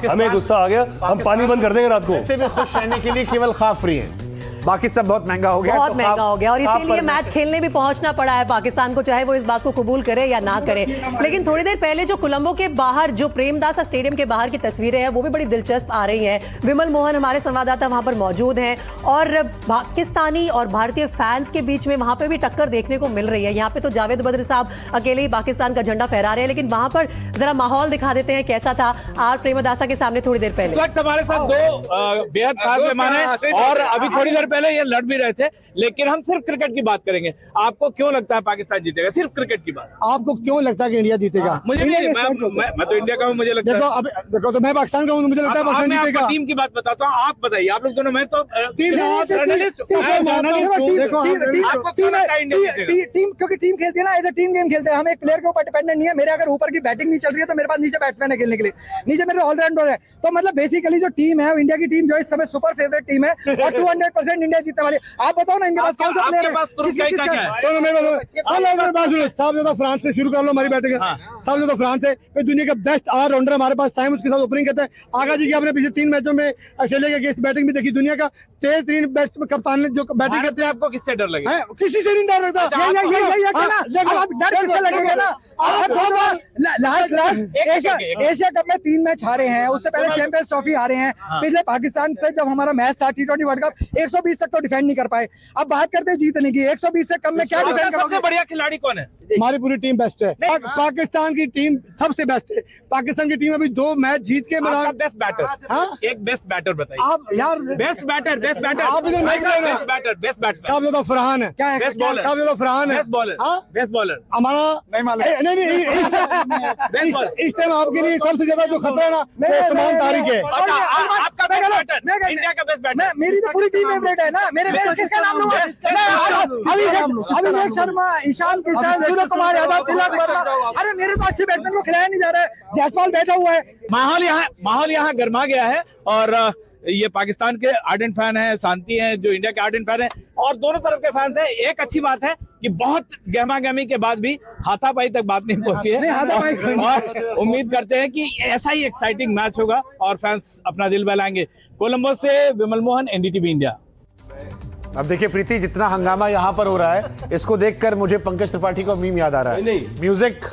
हमें गुस्सा आ गया, हम पानी बंद कर देंगे रात को। इससे भी खुश रहने के लिए केवल खाफ फ्री है, बाकी सब बहुत महंगा हो गया, बहुत महंगा हो गया, और इसीलिए मैच खेलने भी पहुंचना पड़ा है पाकिस्तान को, चाहे वो इस बात को कबूल करे या ना करे। लेकिन थोड़ी देर पहले जो कोलंबो के बाहर, जो प्रेमदासा स्टेडियम के बाहर की तस्वीरें हैं, वो भी बड़ी दिलचस्प आ रही हैं। विमल मोहन हमारे संवाददाता वहां पर मौजूद हैं, और पाकिस्तानी और भारतीय फैंस के बीच में वहां पे भी टक्कर देखने को मिल रही है। यहाँ पे तो जावेद बद्र साहब अकेले ही पाकिस्तान का झंडा फहरा रहे हैं, लेकिन वहां पर जरा माहौल दिखा देते हैं कैसा था आर प्रेमदासा के सामने थोड़ी देर पहले। इस वक्त हमारे साथ दो बेहद खास मेहमान हैं, और अभी थोड़ी देर पहले ये लड़ भी रहे थे, लेकिन हम सिर्फ क्रिकेट की बात करेंगे। आपको क्यों लगता है पाकिस्तान जीतेगा? सिर्फ क्रिकेट की बात। आपको क्यों लगता है कि इंडिया जीतेगा? मुझे नहीं, मैं तो इंडिया का हूं, मुझे लगता है। देखो तो मैं पाकिस्तान का हूं, मुझे लगता है पाकिस्तान जीतेगा। टीम की बात बताता हूं, आप बताइए, आप लोग दोनों। मैं तो टीम, क्योंकि टीम खेलती है ना, एज ए टीम गेम खेलते हैं हम, एक प्लेयर के ऊपर डिपेंडेंट नहीं है। मेरे अगर ऊपर की बैटिंग नहीं चल रही है तो मेरे पास नीचे बैट्समैन है खेलने के लिए, नीचे मेरे ऑलराउंडर है। तो मतलब बेसिकली जो टीम है, इंडिया की टीम जो इस समय सुपर फेवरेट टीम है, और 200% इंडिया जीतने वाली। आप बताओ ना, इनके पास कौन सा प्लेयर है? साहब जो फ्रांस से शुरू कर लो, हमारी बैटिंग है साहब जो फ्रांस है, फिर दुनिया का बेस्ट ऑलराउंडर हमारे पास साइम, उसके साथ ओपनिंग करते हैं। आगा जी की आपने पिछले 3 मैचों में ऑस्ट्रेलिया के अगेंस्ट बैटिंग भी देखी, दुनिया का तेज 3 बेस्ट कप्तान ने जो बैटिंग करते हैं। आपको किससे डर लगे? किसी से नहीं डर लगता, डर किससे लगेगा ना। एशिया कप में 3 मैच हारे हैं, उससे पहले चैंपियंस ट्रॉफी हारे हैं। पिछले पाकिस्तान से जब हमारा मैच था T20 वर्ल्ड कप, 120 तक तो डिफेंड नहीं कर पाए। अब बात करते हैं जीतने की, 120 से कम में क्या डिफेंड करोगे? सबसे बढ़िया खिलाड़ी कौन है? हमारी पूरी टीम बेस्ट है, पाकिस्तान की टीम सबसे बेस्ट है। पाकिस्तान की टीम अभी 2 मैच जीत के बेस्ट बैटर, एक बेस्ट बैटर बताइए आप यार। बेस्ट बैटर आप इधर मैच बेस्ट बैटर साहब जो फरहान है, क्या है बेस्ट बॉलर, साहब जो फरहान है, बेस्ट बॉलर हमारा नहीं इस टाइम आपके लिए सबसे ज्यादा जो खतरा है ना, उस्मान तारिक है। आपका बेस्ट बैटर, इंडिया का बेस्ट बैटर। मेरी तो पूरी टीम फेवरेट है ना, मेरे किसका नाम लूंगा? अभिषेक शर्मा, ईशान किशन, सूर्य कुमार यादव, तिलक वर्मा। अरे मेरे तो अच्छे बैट्समैन को खिलाया नहीं जा रहा है, जायसवाल बैठा हुआ है। माहौल यहाँ गर्मा गया है, और ये पाकिस्तान के आर्डेंट फैन है, शांति है जो इंडिया के आर्डेंट फैन है, और दोनों तरफ के फैंस है। एक अच्छी बात है कि बहुत गहमा गहमी के बाद भी हाथापाई तक बात नहीं पहुंची है, और उम्मीद करते हैं कि ऐसा ही एक्साइटिंग मैच होगा और फैंस अपना दिल बहलाएंगे। कोलंबो से विमल मोहन, NDTV इंडिया। अब देखिए प्रीति, जितना हंगामा यहाँ पर हो रहा है, इसको देखकर मुझे पंकज त्रिपाठी का मीम याद आ रहा है। नहीं। म्यूजिक